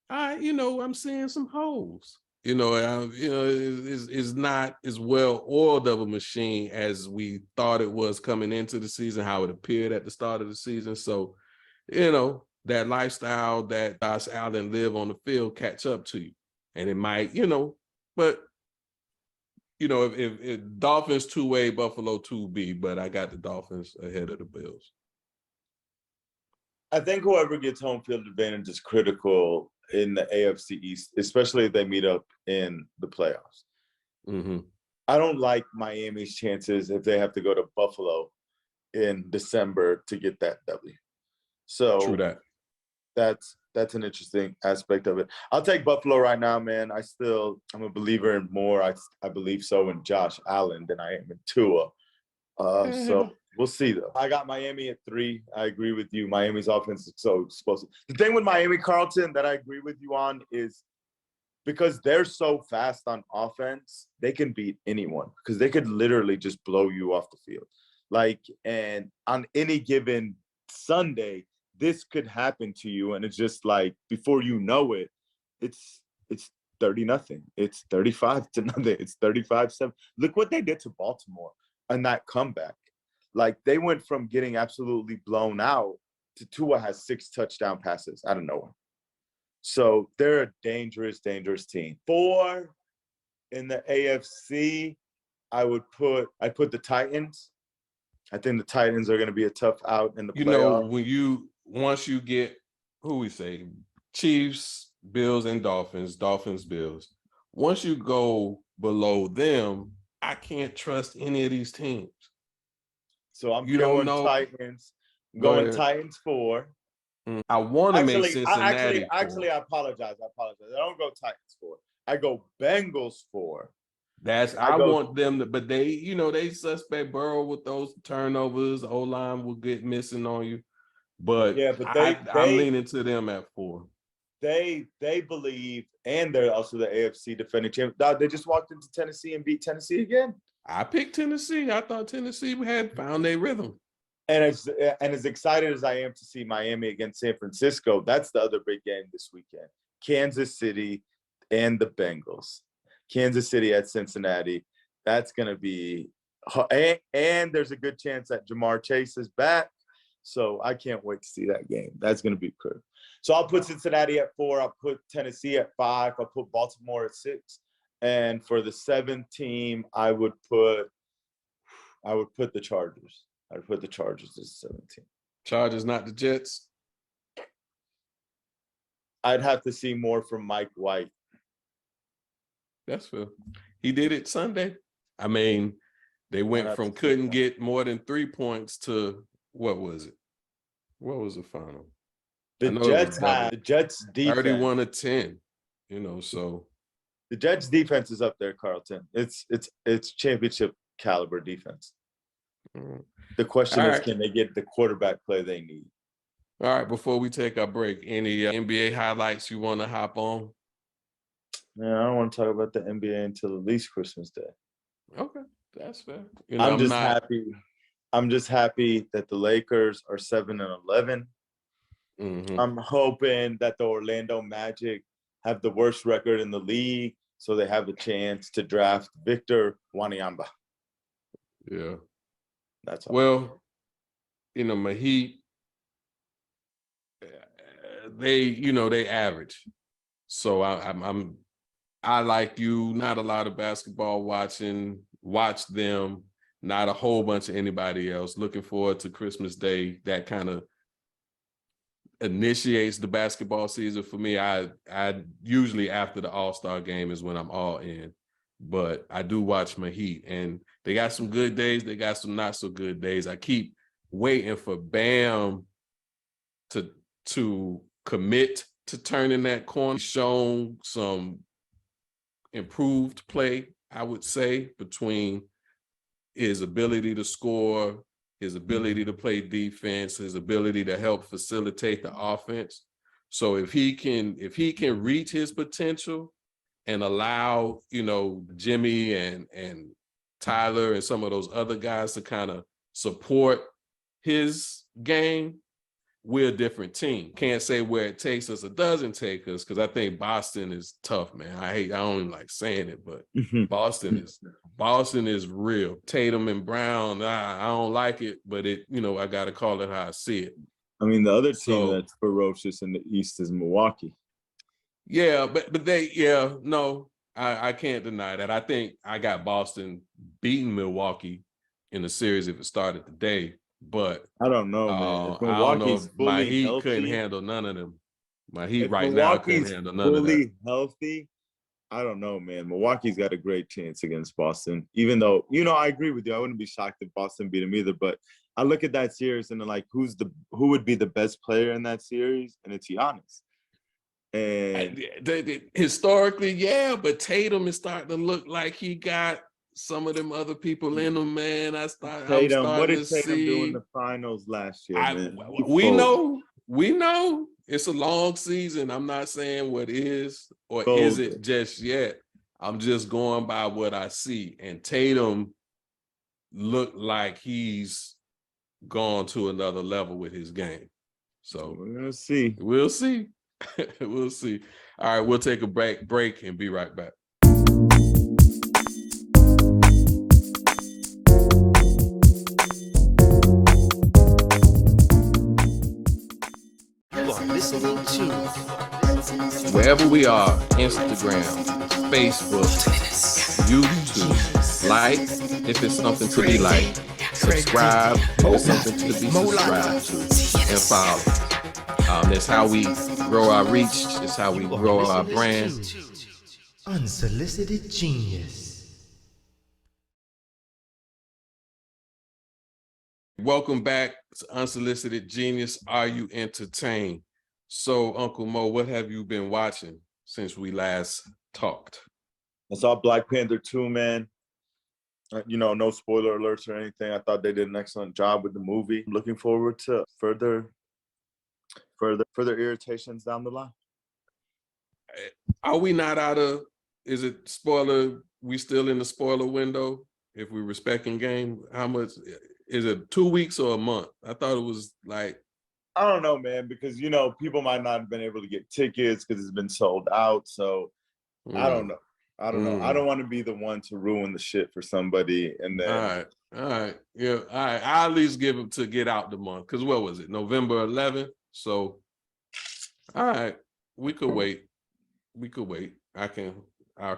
I'm seeing some holes. Is not as well oiled of a machine as we thought it was coming into the season, how it appeared at the start of the season. So, that lifestyle that Josh Allen live on the field catch up to you. And it might, but if Dolphins 2A, Buffalo 2B, but I got the Dolphins ahead of the Bills. I think whoever gets home field advantage is critical in the AFC East, especially if they meet up in the playoffs. Mm-hmm. I don't like Miami's chances if they have to go to Buffalo in December to get that W. So True that. That's an interesting aspect of it. I'll take Buffalo right now, man. I'm a believer in more. I believe so in Josh Allen than I am in Tua. So we'll see, though. I got Miami at 3. I agree with you. Miami's offense is so explosive. The thing with Miami, Carlton, that I agree with you on is because they're so fast on offense, they can beat anyone because they could literally just blow you off the field. And on any given Sunday, this could happen to you, and it's just like before you know it, it's 30-0. It's 35-0. It's 35-7. Look what they did to Baltimore on that comeback. Like they went from getting absolutely blown out to Tua has 6 touchdown passes out of nowhere. So they're a dangerous, dangerous team. 4 in the AFC, I'd put the Titans. I think the Titans are going to be a tough out in the playoffs. Once you get, who we say, Chiefs, Bills, and Dolphins, Bills, once you go below them, I can't trust any of these teams. So I'm going Titans. I'm going Titans 4. I want to make Cincinnati Actually, I apologize. I don't go Titans 4. I go Bengals 4. I want them to, but they suspect Burrow with those turnovers. O-line will get missing on you. But I'm leaning to them at 4. They believe, and they're also the AFC defending champion. They just walked into Tennessee and beat Tennessee again. I picked Tennessee. I thought Tennessee had found their rhythm. And as excited as I am to see Miami against San Francisco, that's the other big game this weekend. Kansas City and the Bengals. Kansas City at Cincinnati. That's going to be – and there's a good chance that Jamar Chase is back. So I can't wait to see that game. That's going to be cool. So I'll put Cincinnati at 4. I'll put Tennessee at 5. I'll put Baltimore at 6. And for the 7th team, I would put the Chargers. I would put the Chargers as 17. Chargers, not the Jets? I'd have to see more from Mike White. That's fair. He did it Sunday. I mean, they went from couldn't get more than 3 points to what was it? What was the final? The Jets defense 31-10. So the Jets defense is up there, Carlton. It's championship caliber defense. The question is, can they get the quarterback play they need? All right, before we take our break, any NBA highlights you want to hop on? Yeah, I don't want to talk about the NBA until at least Christmas Day. Okay, that's fair. You know, I'm happy. I'm just happy that the Lakers are 7-11. Mhm. I'm hoping that the Orlando Magic have the worst record in the league, so they have a chance to draft Victor Wanyama. Yeah. That's all. Well, you know, my Heat, they average. So I like you, not a lot of basketball watching, watch them, not a whole bunch of anybody else. Looking forward to Christmas Day. That kind of initiates the basketball season for me. I usually after the All-Star game is when I'm all in. But I do watch my Heat, and they got some good days, they got some not so good days. I keep waiting for Bam to commit to turning that corner. Shown some improved play, I would say, between his ability to score, his ability to play defense, his ability to help facilitate the offense. So if he can reach his potential and allow, Jimmy and Tyler and some of those other guys to kind of support his game, we're a different team. Can't say where it takes us or doesn't take us, because I think Boston is tough, man. I don't even like saying it, but Boston is real. Tatum and Brown, I don't like it, but I got to call it how I see it. I mean, the other team that's ferocious in the East is Milwaukee. Yeah, but I can't deny that. I think I got Boston beating Milwaukee in the series if it started today. But I don't know, man. If I don't know if Milwaukee's my fully Heat healthy, couldn't handle none of them. My Heat if right Milwaukee's now couldn't handle none of that. fully healthy, I don't know, man. Milwaukee's got a great chance against Boston. Even though, I agree with you. I wouldn't be shocked if Boston beat them either. But I look at that series and like, who would be the best player in that series? And it's Giannis. And Historically, yeah, but Tatum is starting to look like he got some of them other people in him, man. I'm Tatum, what starting did to Tatum do in see. the finals last year, man? We know it's a long season. I'm not saying what is or isn't just yet. I'm just going by what I see. And Tatum looked like he's gone to another level with his game. So we're gonna see. We'll see. We'll see. All right, we'll take a break and be right back. You are listening to Wherever we are, Instagram, Facebook, YouTube, like if it's something to be liked, subscribe if it's something to be subscribed to, and follow. That's how we grow our reach. It's how we grow our brand. Unsolicited Genius. Welcome back to Unsolicited Genius. Are you entertained? So, Uncle Mo, what have you been watching since we last talked? I saw Black Panther 2, man. No spoiler alerts or anything. I thought they did an excellent job with the movie. I'm looking forward to further irritations down the line. Are we not out of, is it spoiler, we still in the spoiler window if we're respecting game? How much, is it 2 weeks or a month? I thought it was like. I don't know, man, because, people might not have been able to get tickets because it's been sold out. So I don't know. I don't want to be the one to ruin the shit for somebody. And then. All right. Yeah. All right. I'll at least give them to get out the month. Because what was it? November 11th. So, all right. We could wait. I can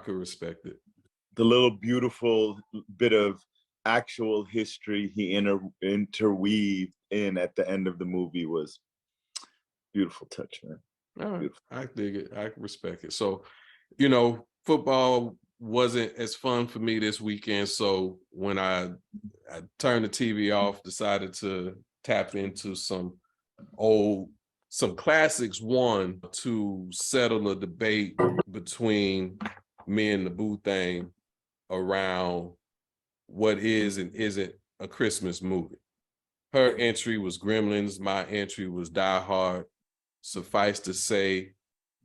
respect it. The little beautiful bit of actual history he interweaved in at the end of the movie was beautiful touch, man. All right. I dig it. I respect it. So, football wasn't as fun for me this weekend. So when I turned the TV off, decided to tap into some classics, one, to settle a debate between me and the Boo Thing around what is and isn't a Christmas movie. Her entry was Gremlins. My entry was Die Hard. Suffice to say,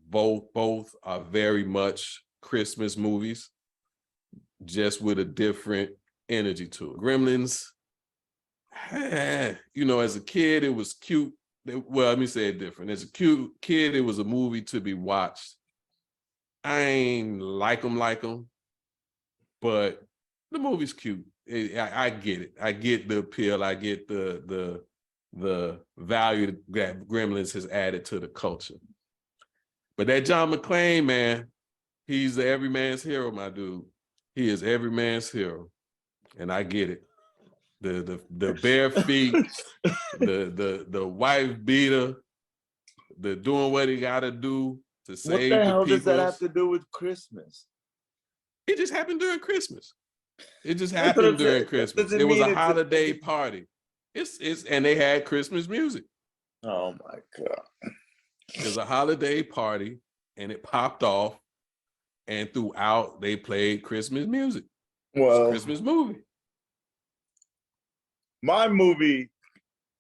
both are very much Christmas movies, just with a different energy to it. Gremlins, you know, as a kid, it was cute. Well, let me say it different. As a cute kid, it was a movie to be watched. I ain't like them, but the movie's cute. I get it. I get the appeal. I get the value that Gremlins has added to the culture. But that John McClane, man, he's the every man's hero, my dude. He is every man's hero, and I get it. The bare feet, the wife beater, the doing what he got to do to save What the the hell people. does that have to do with Christmas? It just happened during Christmas. It just That's what happened I'm saying. during That Christmas. doesn't It was mean a it's holiday party. It's and they had Christmas music. Oh my God. It was a holiday party, and it popped off, and throughout they played Christmas music. It's a Well, Christmas movie. my movie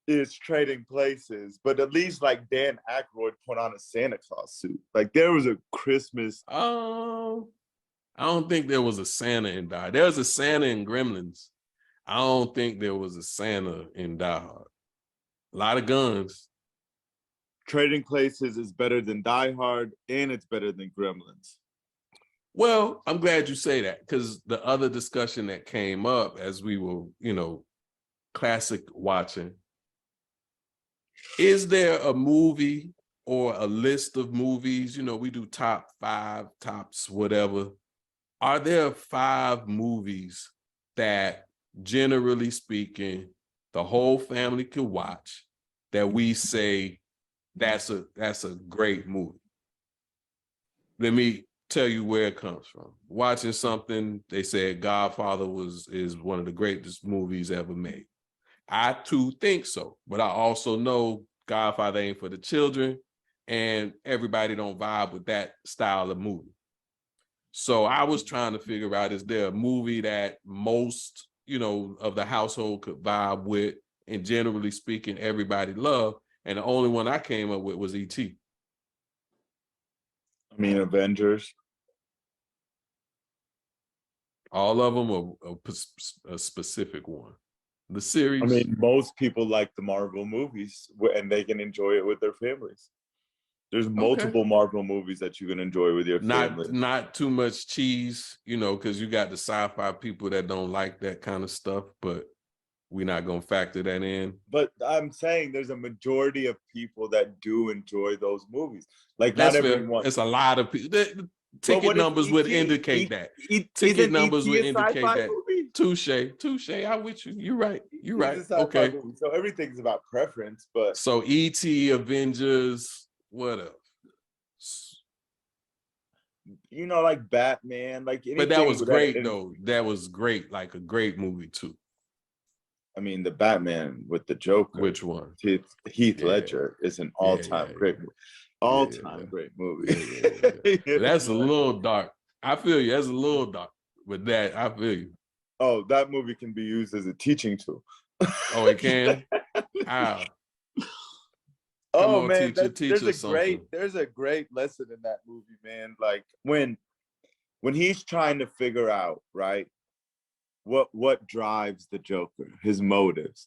is Trading Places, but at least like Dan Aykroyd put on a Santa Claus suit. Like there was a Christmas. I don't think there was a Santa in Die. There was a Santa in Gremlins. I don't think there was a Santa in Die Hard. A lot of guns. Trading Places is better than Die Hard, and it's better than Gremlins. Well, I'm glad you say that, because the other discussion that came up as we were, you know, classic watching, is there a movie or a list of movies? You know, we do top 5, tops, whatever. Are there 5 movies that, generally speaking, the whole family could watch that we say that's a great movie? Let me tell you where it comes from. Watching something, they said Godfather is one of the greatest movies ever made. I too think so, but I also know Godfather ain't for the children, and everybody don't vibe with that style of movie. So I was trying to figure out, is there a movie that most, you know, of the household could vibe with, and generally speaking, everybody loved? And the only one I came up with was E.T. I mean, Avengers. All of them, or a specific one? The series? I mean, most people like the Marvel movies, and they can enjoy it with their families. There's multiple Marvel movies that you can enjoy with your family. Not too much cheese, you know, because you got the sci-fi people that don't like that kind of stuff, but we're not going to factor that in. But I'm saying there's a majority of people that do enjoy those movies. Like, That's not fair. everyone. It's a lot of people. The ticket numbers would indicate that. Ticket numbers would indicate that. Touche. I with you. You're right. You're right. Okay. Movie. So everything's about preference, but so E.T., Avengers, what else? You know, like Batman, like anything. But that was great though. That was great, like a great movie too. I mean, the Batman with the Joker. Which one? Heath Ledger is an all-time great movie. All-time great movie. That's a little dark. I feel you. That's a little dark. But that, I feel you. Oh, that movie can be used as a teaching tool. Oh, it can? How? Oh on, man, teach there's a great lesson in that movie, man. Like when he's trying to figure out, right, what drives the Joker, his motives.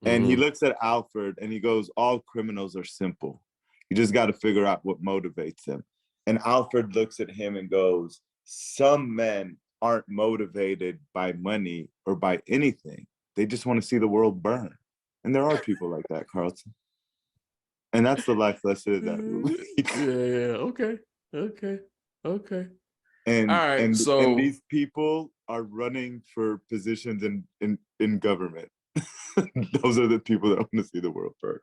And he looks at Alfred and he goes, all criminals are simple. You just got to figure out what motivates them. And Alfred looks at him and goes, some men aren't motivated by money or by anything. They just want to see the world burn. And there are people like that, Carlton. And that's the life lesson of that movie. Okay. And, all right, and these so people are running for positions in government. Those are the people that want to see the world burn.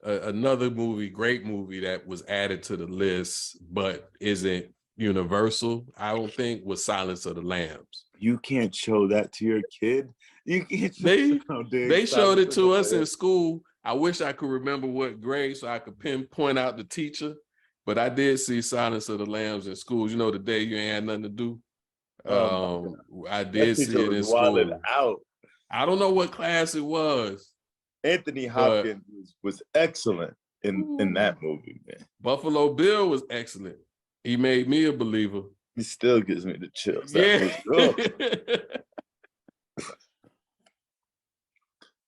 Another movie, great movie that was added to the list, but isn't universal, I don't think, was Silence of the Lambs. You can't show that to your kid. You can't. They showed it to us in school. I wish I could remember what grade so I could pinpoint out the teacher, but I did see Silence of the Lambs in school. You know, the day you ain't had nothing to do. I did see it in school. Out. I don't know what class it was. Anthony Hopkins was excellent in that movie, man. Buffalo Bill was excellent. He made me a believer. He still gives me the chills. Yeah.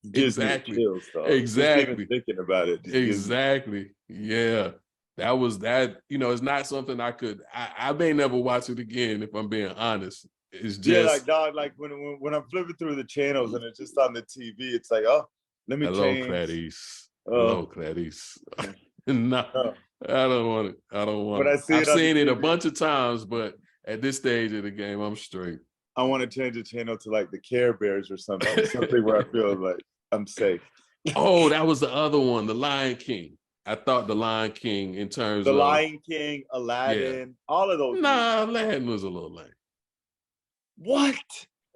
Gives me the Exactly. chills, dog. Just even Exactly. thinking about it. Just gives me- Exactly. Yeah. That was that, it's not something I may never watch it again if I'm being honest. It's Yeah, like just dog, like when I'm flipping through the channels and it's just on the TV, it's like, oh, let me hello, change. Clarice. Oh, Hello, Clarice. No, no. I don't want it. I don't want When I it. see I've it on the seen it a TV. bunch of times, but at this stage of the game, I'm straight. I want to change the channel to like the Care Bears or something. Something where I feel like I'm safe. Oh, that was the other one, The Lion King. I thought The Lion King in terms The of Lion King, Aladdin, all of those. Nah, Aladdin was a little lame. What?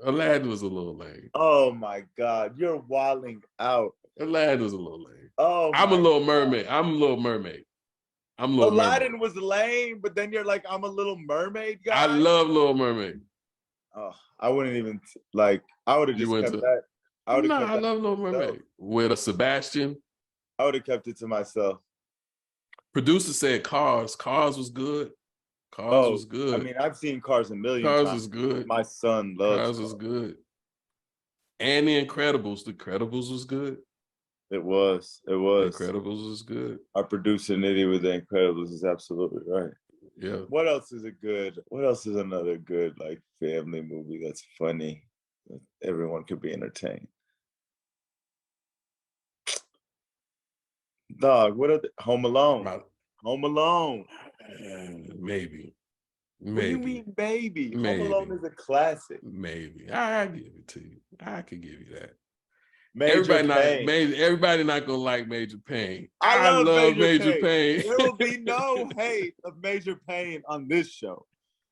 Aladdin was a little lame. Oh my God, you're wilding out. Aladdin was a little lame. Oh, I'm a my Little God. Mermaid. I'm a Little Mermaid. I'm Little Aladdin Mermaid. was lame, but then you're like, I'm a Little Mermaid guy. I love Little Mermaid. Oh, I wouldn't even like. I would have You just went kept to that. I would have kept I that. love to Little myself. Mermaid. With a Sebastian. I would have kept it to myself. Producer said Cars. Cars was good. Cars Oh, was good. I mean, I've seen Cars a million Cars times. was good. My son loves Cars was good. And The Incredibles. The Incredibles was good. It was. It The was. Incredibles was good. Our producer Nitty with The Incredibles is absolutely right. Yeah. What else is a good? What else is another good like family movie that's funny? That everyone could be entertained. Dog, what are Home Alone? Home Alone. Maybe. What do you mean, baby? Home Alone is a classic. Maybe. I give it to you. I could give you that. Major Pain. Everybody not gonna like Major Pain. I love Major Pain. There will be no hate of Major Pain on this show.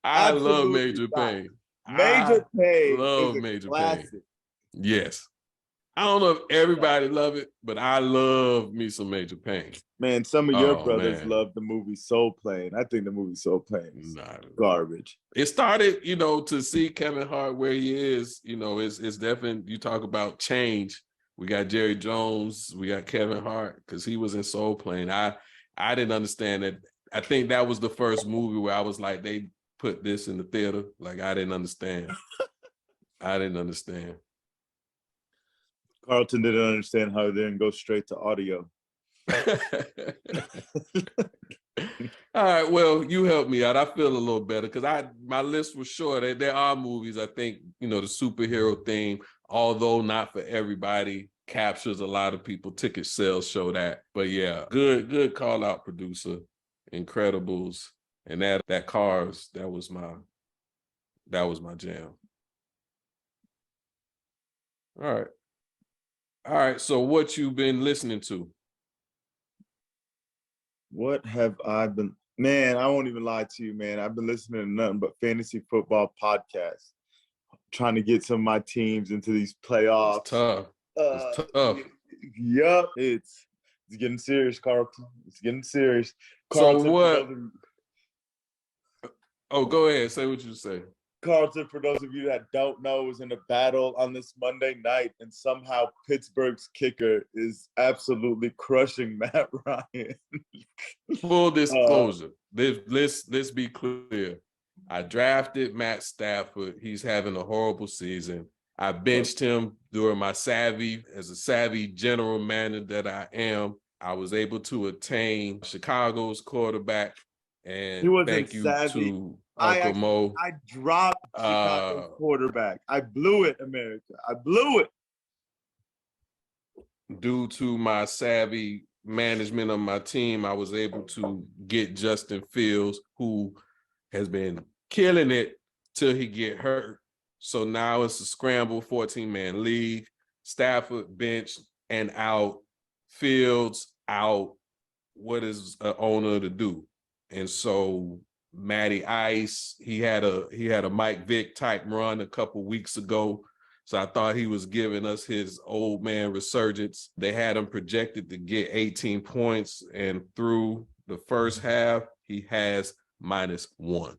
I love Absolutely Major not. Pain. Major Pain love is a Major classic. Pain. Yes. I don't know if everybody love it, but I love me some Major Pain. Man, some of your brothers man. love the movie Soul Plane. I think the movie Soul Plane is garbage. It started, to see Kevin Hart where he is, it's definitely, you talk about change. We got Jerry Jones, we got Kevin Hart, because he was in Soul Plane. I didn't understand that. I think that was the first movie where I was like, they put this in the theater. Like, I didn't understand. I didn't understand. Carlton didn't understand how it didn't go straight to audio. All right, well, you helped me out. I feel a little better because my list was short. There are movies, I think, the superhero theme, although not for everybody, captures a lot of people. Ticket sales show that. But yeah, good call out, producer. Incredibles. And that Cars, that was my jam. All right. So what you been listening to? What have I been? Man, I won't even lie to you, man. I've been listening to nothing but fantasy football podcasts, trying to get some of my teams into these playoffs. It's tough. It's tough. Yup, it's getting serious, Carlton. It's getting serious. Carlton, so what? Oh, go ahead. Say what you say. Carlton, for those of you that don't know, was in a battle on this Monday night, and somehow Pittsburgh's kicker is absolutely crushing Matt Ryan. Full disclosure, let's be clear. I drafted Matt Stafford. He's having a horrible season. I benched him during my as a savvy general manager that I am. I was able to attain Chicago's quarterback. And he wasn't thank you savvy. to Uncle Mo. I dropped Chicago's quarterback. I blew it, America. I blew it. Due to my savvy management of my team, I was able to get Justin Fields, who has been killing it till he get hurt. So now it's a scramble 14-man league. Stafford benched and out. Fields out. What is an owner to do? And so Matty Ice, he had a Mike Vick type run a couple weeks ago. So I thought he was giving us his old man resurgence. They had him projected to get 18 points, and through the first half, he has -1.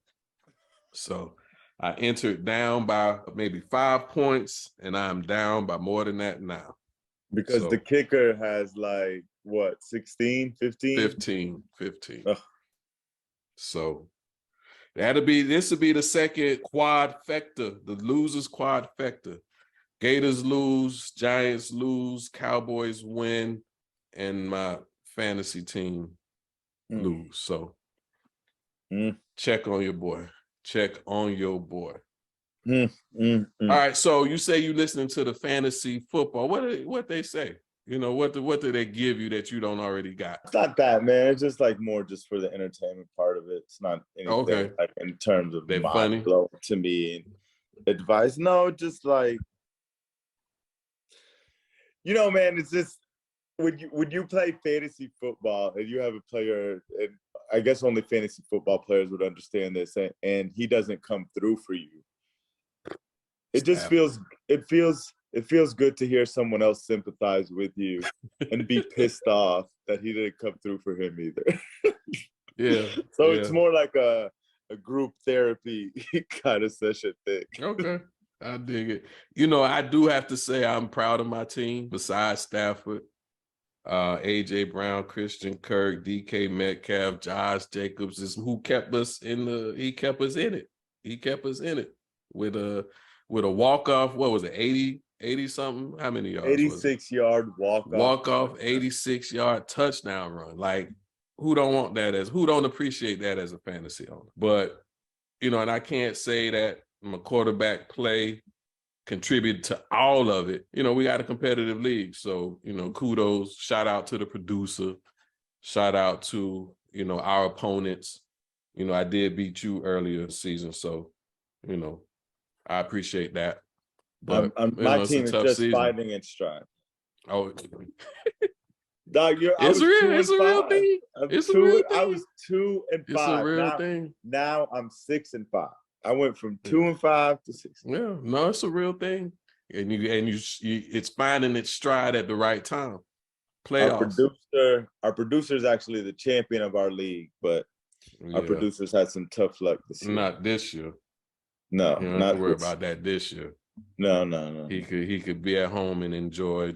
So I entered down by maybe 5 points, and I'm down by more than that now. Because the kicker has like, what, 16, 15? 15. Ugh. So, This will be the second quadfecta, the losers quadfecta. Gators lose, Giants lose, Cowboys win, and my fantasy team lose. So check on your boy. Check on your boy. All right. So you say you listening to the fantasy football. What they say? You know, what do they give you that you don't already got? It's not that, man. It's just like more just for the entertainment part of it. It's not anything Okay. like in terms of They're funny. mind blowing to me and advice. No, just like, you know, man, it's just when you play fantasy football and you have a player, and I guess only fantasy football players would understand this, and he doesn't come through for you. It just feels good to hear someone else sympathize with you and be pissed off that he didn't come through for him either. Yeah. So it's more like a group therapy kind of session thing. Okay. I dig it. You know, I do have to say I'm proud of my team besides Stafford. AJ Brown, Christian Kirk, DK Metcalf, Josh Jacobs is who kept us in it. He kept us in it with a walk-off. What was it? 80 something? How many yards? 86-yard walk-off. 86-yard touchdown run. Like, who don't appreciate that as a fantasy owner? But, you know, and I can't say that my quarterback play contributed to all of it. You know, we got a competitive league. So, you know, kudos, shout out to the producer, shout out to, you know, our opponents. You know, I did beat you earlier this season. So, you know, I appreciate that. But my team is just finding its stride. Oh, dog, it's a real thing. I was 2-5. It's a real thing. Now I'm 6-5. I went from 2-5 to 6. Yeah, no, it's a real thing, and it's finding its stride at the right time. Playoffs. Our producer is actually the champion of our league, but our producers had some tough luck this year. Not this year. No, you don't not have to worry about that this year. No. He could be at home and enjoy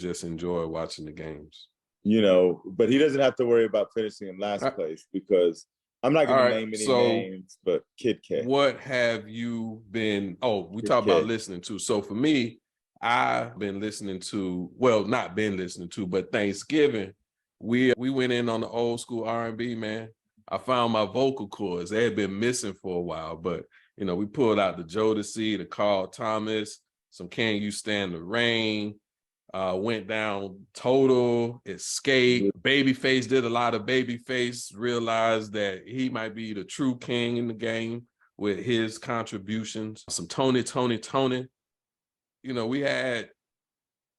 watching the games. You know, but he doesn't have to worry about finishing in last place because I'm not going to name any names, but Kid K. What have you been? Oh, we talk about listening to. So for me, I've been listening to. Well, not been listening to, but Thanksgiving, we went in on the old school R&B, man. I found my vocal cords. They had been missing for a while, but you know, we pulled out the Jodeci, the Carl Thomas, some Can You Stand the Rain. Went down Total, Escape. Babyface did a lot of Babyface, realized that he might be the true king in the game with his contributions. Some Tony. You know, we had,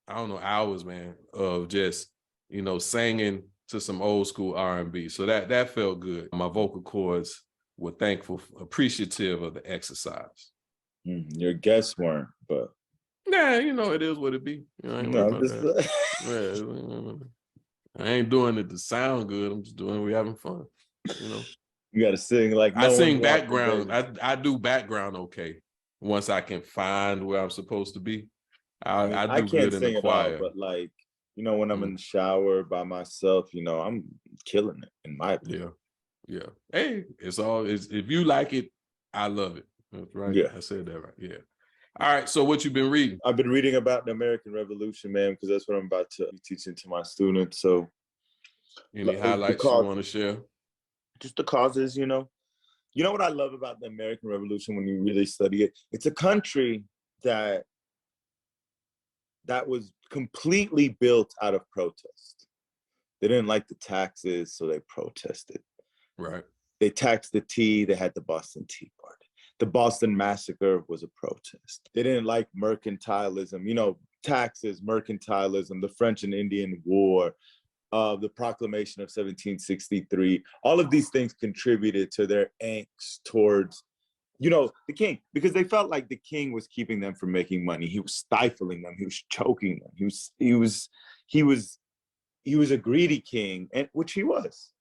I don't know, hours, man, of just, you know, singing to some old school R&B. So that felt good. My vocal cords were thankful, appreciative of the exercise. Your guests weren't, but. Nah, you know, it is what it be. You know, I ain't worried about that. I ain't doing it to sound good. I'm just doing it. We having fun. You know, you got to sing like I sing background. I do background okay. Once I can find where I'm supposed to be, I do good in the choir. But like, you know, when I'm in the shower by myself, you know, I'm killing it in my opinion. Yeah. Hey, if you like it, I love it. That's right. Yeah, I said that right. Yeah. All right, so what you been reading? I've been reading about the American Revolution, man, because that's what I'm about to be teaching to my students. So, any highlights you want to share? Just the causes, you know. You know what I love about the American Revolution when you really study it? It's a country that was completely built out of protest. They didn't like the taxes, so they protested. Right. They taxed the tea. They had the Boston Tea Party. The Boston Massacre was a protest. They didn't like mercantilism, you know, taxes, mercantilism, the French and Indian War, the Proclamation of 1763. All of these things contributed to their angst towards, you know, the king, because they felt like the king was keeping them from making money. He was stifling them. He was choking them. He was a greedy king, and which he was.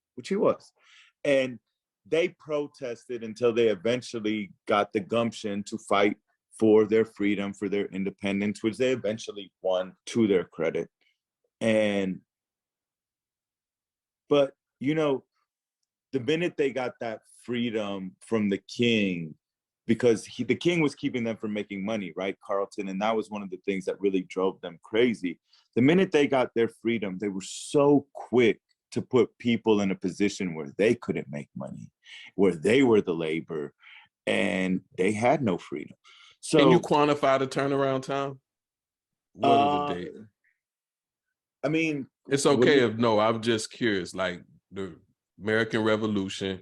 And they protested until they eventually got the gumption to fight for their freedom, for their independence, which they eventually won to their credit. But, you know, the minute they got that freedom from the king because the king was keeping them from making money, right, Carlton? And that was one of the things that really drove them crazy. The minute they got their freedom, they were so quick to put people in a position where they couldn't make money, where they were the labor, and they had no freedom. So can you quantify the turnaround time? What are the dates? I mean, It's okay if no, I'm just curious, like the American Revolution,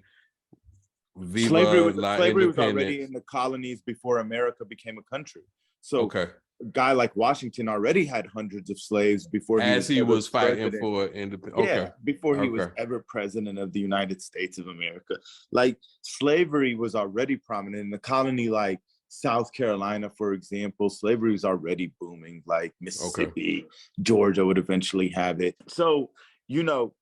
Viva slavery was la already Independence. in the colonies before America became a country. So Okay. a guy like Washington already had hundreds of slaves before He was fighting president. for independence. Yeah, Okay. before he was Okay. ever president of the United States of America. Like slavery was already prominent in the colony, like South Carolina, for example. Slavery was already booming, like Mississippi, Georgia would eventually have it. So, you know,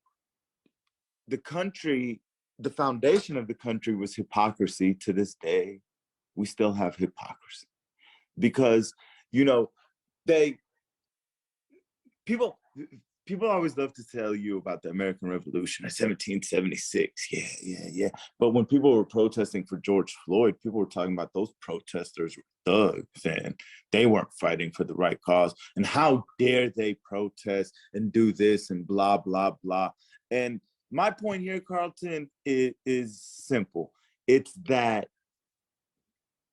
the country, the foundation of the country was hypocrisy. To this day, we still have hypocrisy because, you know, people always love to tell you about the American Revolution of 1776. Yeah. But when people were protesting for George Floyd, people were talking about those protesters were thugs and they weren't fighting for the right cause. And how dare they protest and do this and blah, blah, blah. And my point here, Carlton, is simple. It's that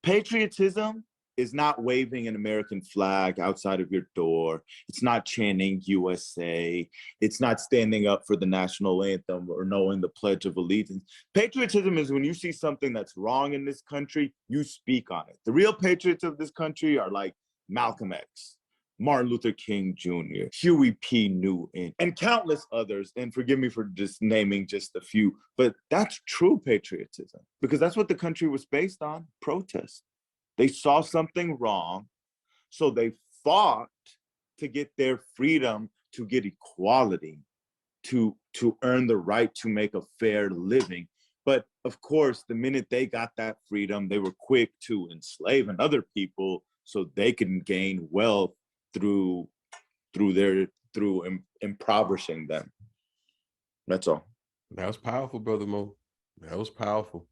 patriotism is not waving an American flag outside of your door. It's not chanting USA. It's not standing up for the national anthem or knowing the Pledge of Allegiance. Patriotism is when you see something that's wrong in this country, you speak on it. The real patriots of this country are like Malcolm X, Martin Luther King Jr., Huey P. Newton, and countless others. And forgive me for just naming just a few, but that's true patriotism because that's what the country was based on, protest. They saw something wrong, so they fought to get their freedom, to get equality, to earn the right to make a fair living. But of course, the minute they got that freedom, they were quick to enslave other people so they can gain wealth through impoverishing them. That's all. That was powerful, Brother Mo. That was powerful.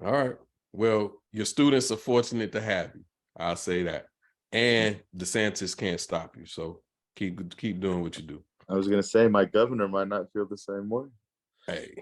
All right. Well, your students are fortunate to have you. I'll say that. And DeSantis can't stop you. So keep doing what you do. I was gonna say my governor might not feel the same way. Hey,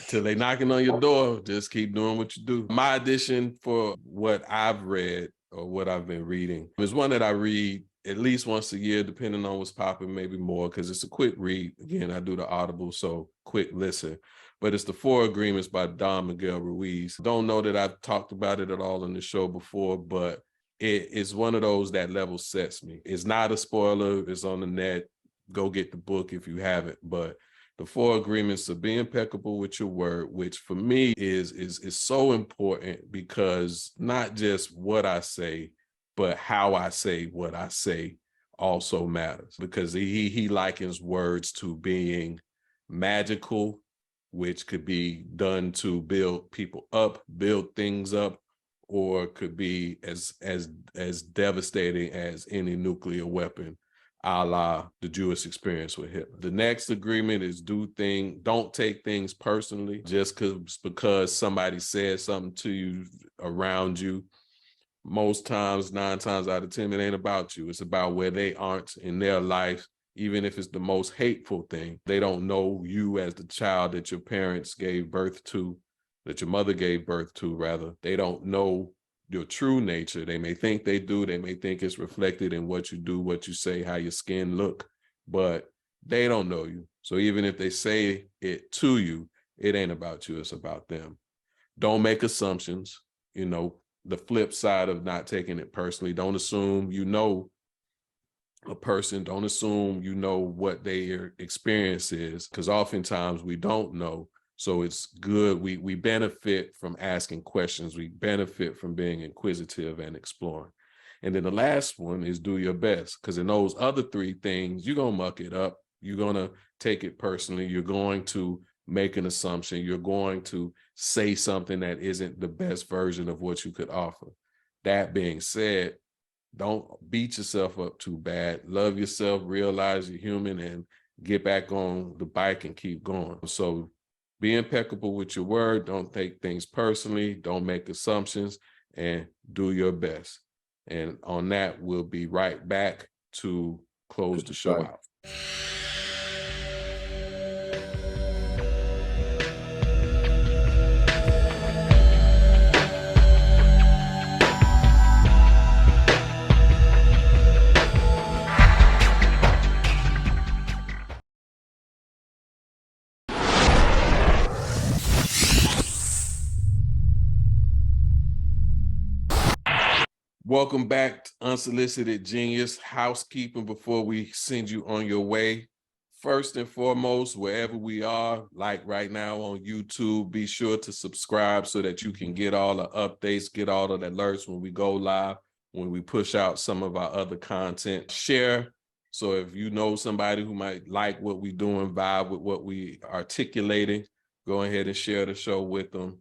till they knocking on your door, just keep doing what you do. My addition for what I've read or what I've been reading is one that I read at least once a year, depending on what's popping, maybe more, because it's a quick read. Again, I do the Audible, so quick listen. But it's The Four Agreements by Don Miguel Ruiz. Don't know that I've talked about it at all on the show before, but it is one of those that level sets me. It's not a spoiler. It's on the net. Go get the book if you haven't. But the Four Agreements of being impeccable with your word, which for me is so important because not just what I say, but how I say what I say also matters. Because he likens words to being magical, which could be done to build people up, build things up, or could be as devastating as any nuclear weapon, a la the Jewish experience with Hitler. The next agreement is don't take things personally just because somebody said something to you around you. Most times, 9 times out of 10, it ain't about you. It's about where they aren't in their life. Even if it's the most hateful thing, they don't know you as the child that your parents gave birth to, that your mother gave birth to, rather. They don't know your true nature. They may think they do. They may think it's reflected in what you do, what you say, how your skin look, but they don't know you. So even if they say it to you, it ain't about you. It's about them. Don't make assumptions. You know, the flip side of not taking it personally. Don't assume you know a person. Don't assume you know what their experience is, because oftentimes we don't know. So it's good. We benefit from asking questions. We benefit from being inquisitive and exploring. And then the last one is do your best, because in those other 3 things, you're going to muck it up. You're going to take it personally. You're going to make an assumption. You're going to say something that isn't the best version of what you could offer. That being said, don't beat yourself up too bad. Love yourself, realize you're human, and get back on the bike and keep going. So Be impeccable with your word. Don't take things personally. Don't make assumptions, and do your best. And on that, we'll be right back to close the show out. Welcome back to Unsolicited Genius. Housekeeping before we send you on your way. First and foremost, wherever we are, like right now on YouTube, be sure to subscribe so that you can get all the updates, get all of the alerts when we go live, when we push out some of our other content. Share. So if you know somebody who might like what we're doing, vibe with what we articulating, go ahead and share the show with them.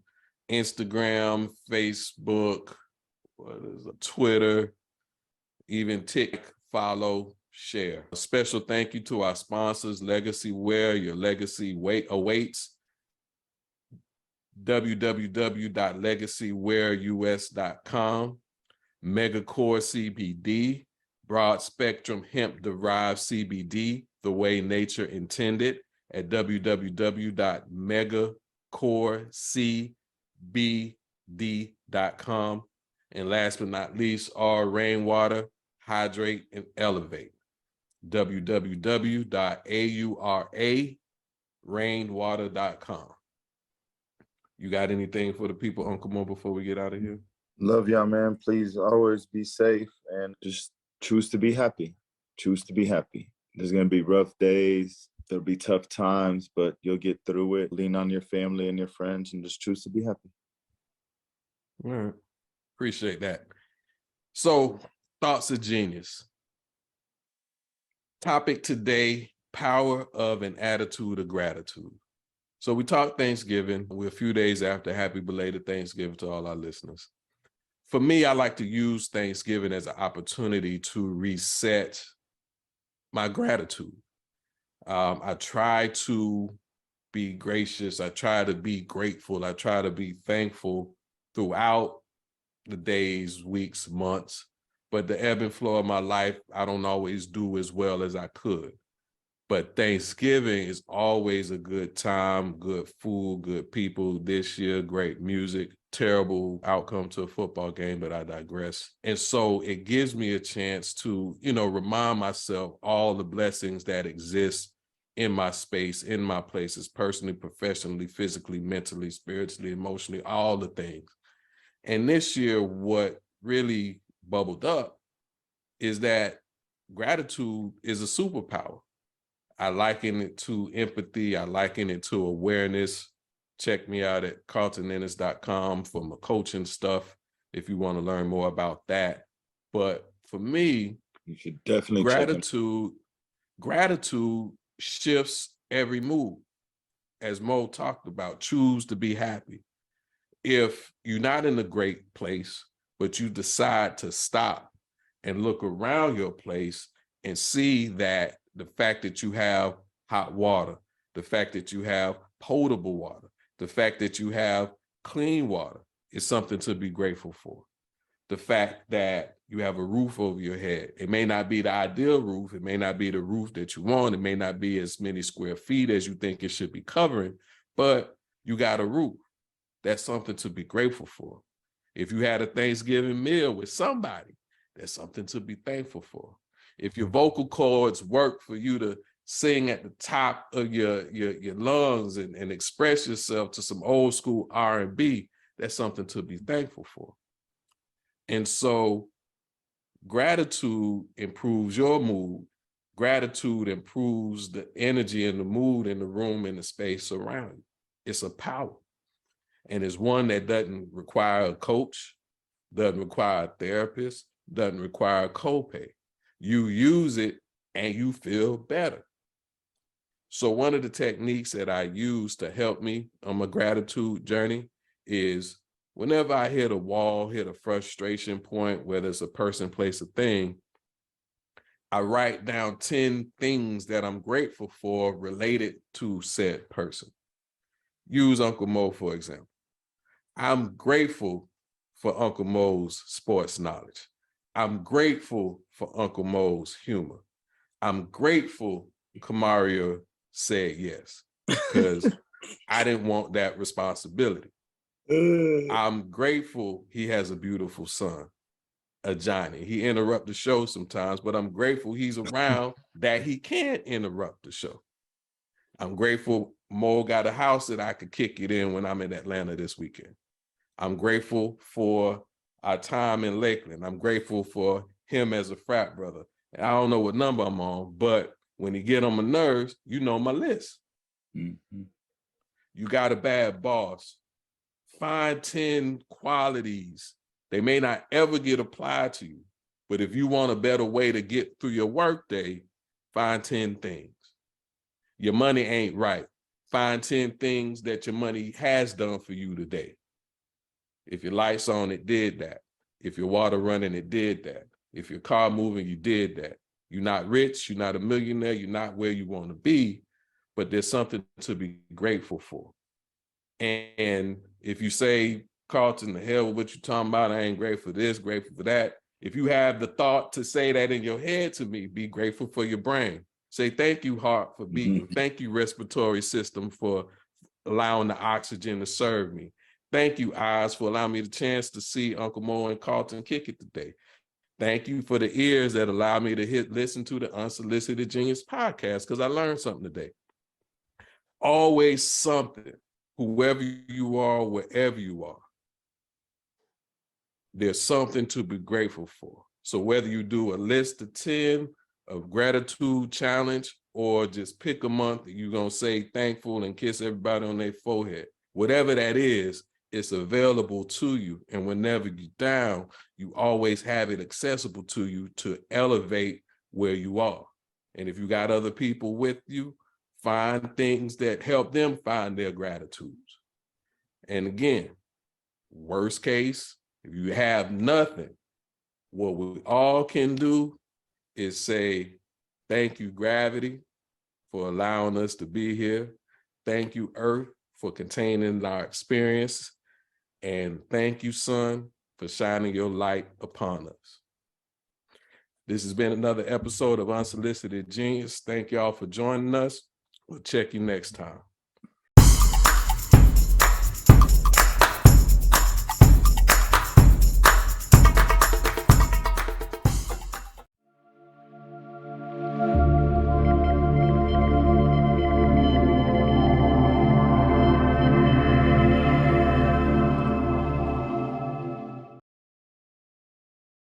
Instagram, Facebook, what is it, Twitter, even TikTok, follow, share. A special thank you to our sponsors, Legacy Wear, your legacy awaits. www.legacywearus.com. Megacore CBD, broad spectrum hemp derived CBD, the way nature intended, at www.megacorecbd.com. And last but not least, our rainwater, hydrate, and elevate. www.aurarainwater.com. You got anything for the people, Uncle Mo, before we get out of here? Love y'all, man. Please always be safe and just choose to be happy. Choose to be happy. There's going to be rough days. There'll be tough times, but you'll get through it. Lean on your family and your friends and just choose to be happy. All right. Appreciate that. So, thoughts of genius. Topic today, power of an attitude of gratitude. So we talked Thanksgiving. We're a few days after. Happy belated Thanksgiving to all our listeners. For me, I like to use Thanksgiving as an opportunity to reset my gratitude. I try to be gracious. I try to be grateful. I try to be thankful throughout the days, weeks, months, but the ebb and flow of my life, I don't always do as well as I could. But Thanksgiving is always a good time, good food, good people. This year, great music, terrible outcome to a football game, but I digress. And so it gives me a chance to, remind myself all the blessings that exist in my space, in my places, personally, professionally, physically, mentally, spiritually, emotionally, all the things. And this year, what really bubbled up is that gratitude is a superpower. I liken it to empathy. I liken it to awareness. Check me out at carltonennis.com for my coaching stuff if you want to learn more about that. But for me, you should definitely gratitude shifts every mood. As Mo talked about, choose to be happy. If you're not in a great place, but you decide to stop and look around your place and see that the fact that you have hot water, the fact that you have potable water, the fact that you have clean water is something to be grateful for. The fact that you have a roof over your head. It may not be the ideal roof. It may not be the roof that you want. It may not be as many square feet as you think it should be covering, but you got a roof. That's something to be grateful for. If you had a Thanksgiving meal with somebody, that's something to be thankful for. If your vocal cords work for you to sing at the top of your lungs and express yourself to some old school R&B, that's something to be thankful for. And so gratitude improves your mood. Gratitude improves the energy and the mood in the room and the space around you. It's a power. And it's one that doesn't require a coach, doesn't require a therapist, doesn't require a copay. You use it and you feel better. So one of the techniques that I use to help me on my gratitude journey is whenever I hit a wall, hit a frustration point, whether it's a person, place, or thing, I write down 10 things that I'm grateful for related to said person. use Uncle Mo, for example. I'm grateful for Uncle Mo's sports knowledge. I'm grateful for Uncle Mo's humor. I'm grateful Kamaria said yes, because I didn't want that responsibility. I'm grateful he has a beautiful son, a Johnny. He interrupts the show sometimes, but I'm grateful he's around that he can't interrupt the show. I'm grateful Mo got a house that I could kick it in when I'm in Atlanta this weekend. I'm grateful for our time in Lakeland. I'm grateful for him as a frat brother. And I don't know what number I'm on, but when he get on my nerves, you know my list. Mhm. You got a bad boss. Find 10 qualities. They may not ever get applied to you, but if you want a better way to get through your workday, find 10 things. Your money ain't right. Find 10 things that your money has done for you today. If your lights on, it did that. If your water running, it did that. If your car moving, you did that. You're not rich, you're not a millionaire, you're not where you want to be, but there's something to be grateful for. And if you say, Carlton, the hell with what you're talking about, I ain't grateful for this, grateful for that. If you have the thought to say that in your head to me, be grateful for your brain. Say, thank you, heart, for beating. Thank you, respiratory system, for allowing the oxygen to serve me. Thank you, eyes, for allowing me the chance to see Uncle Mo and Carlton kick it today. Thank you for the ears that allow me to listen to the Unsolicited Genius podcast, because I learned something today. Always something, whoever you are, wherever you are, there's something to be grateful for. So whether you do a list of 10, a gratitude challenge, or just pick a month that you're going to say thankful and kiss everybody on their forehead, whatever that is, it's available to you. And whenever you're down, you always have it accessible to you to elevate where you are. And if you got other people with you, find things that help them find their gratitudes. And again, worst case, if you have nothing, what we all can do is say, thank you, gravity, for allowing us to be here. Thank you, Earth, for containing our experience. And thank you, Sun, for shining your light upon us. This has been another episode of Unsolicited Genius. Thank y'all for joining us. We'll check you next time.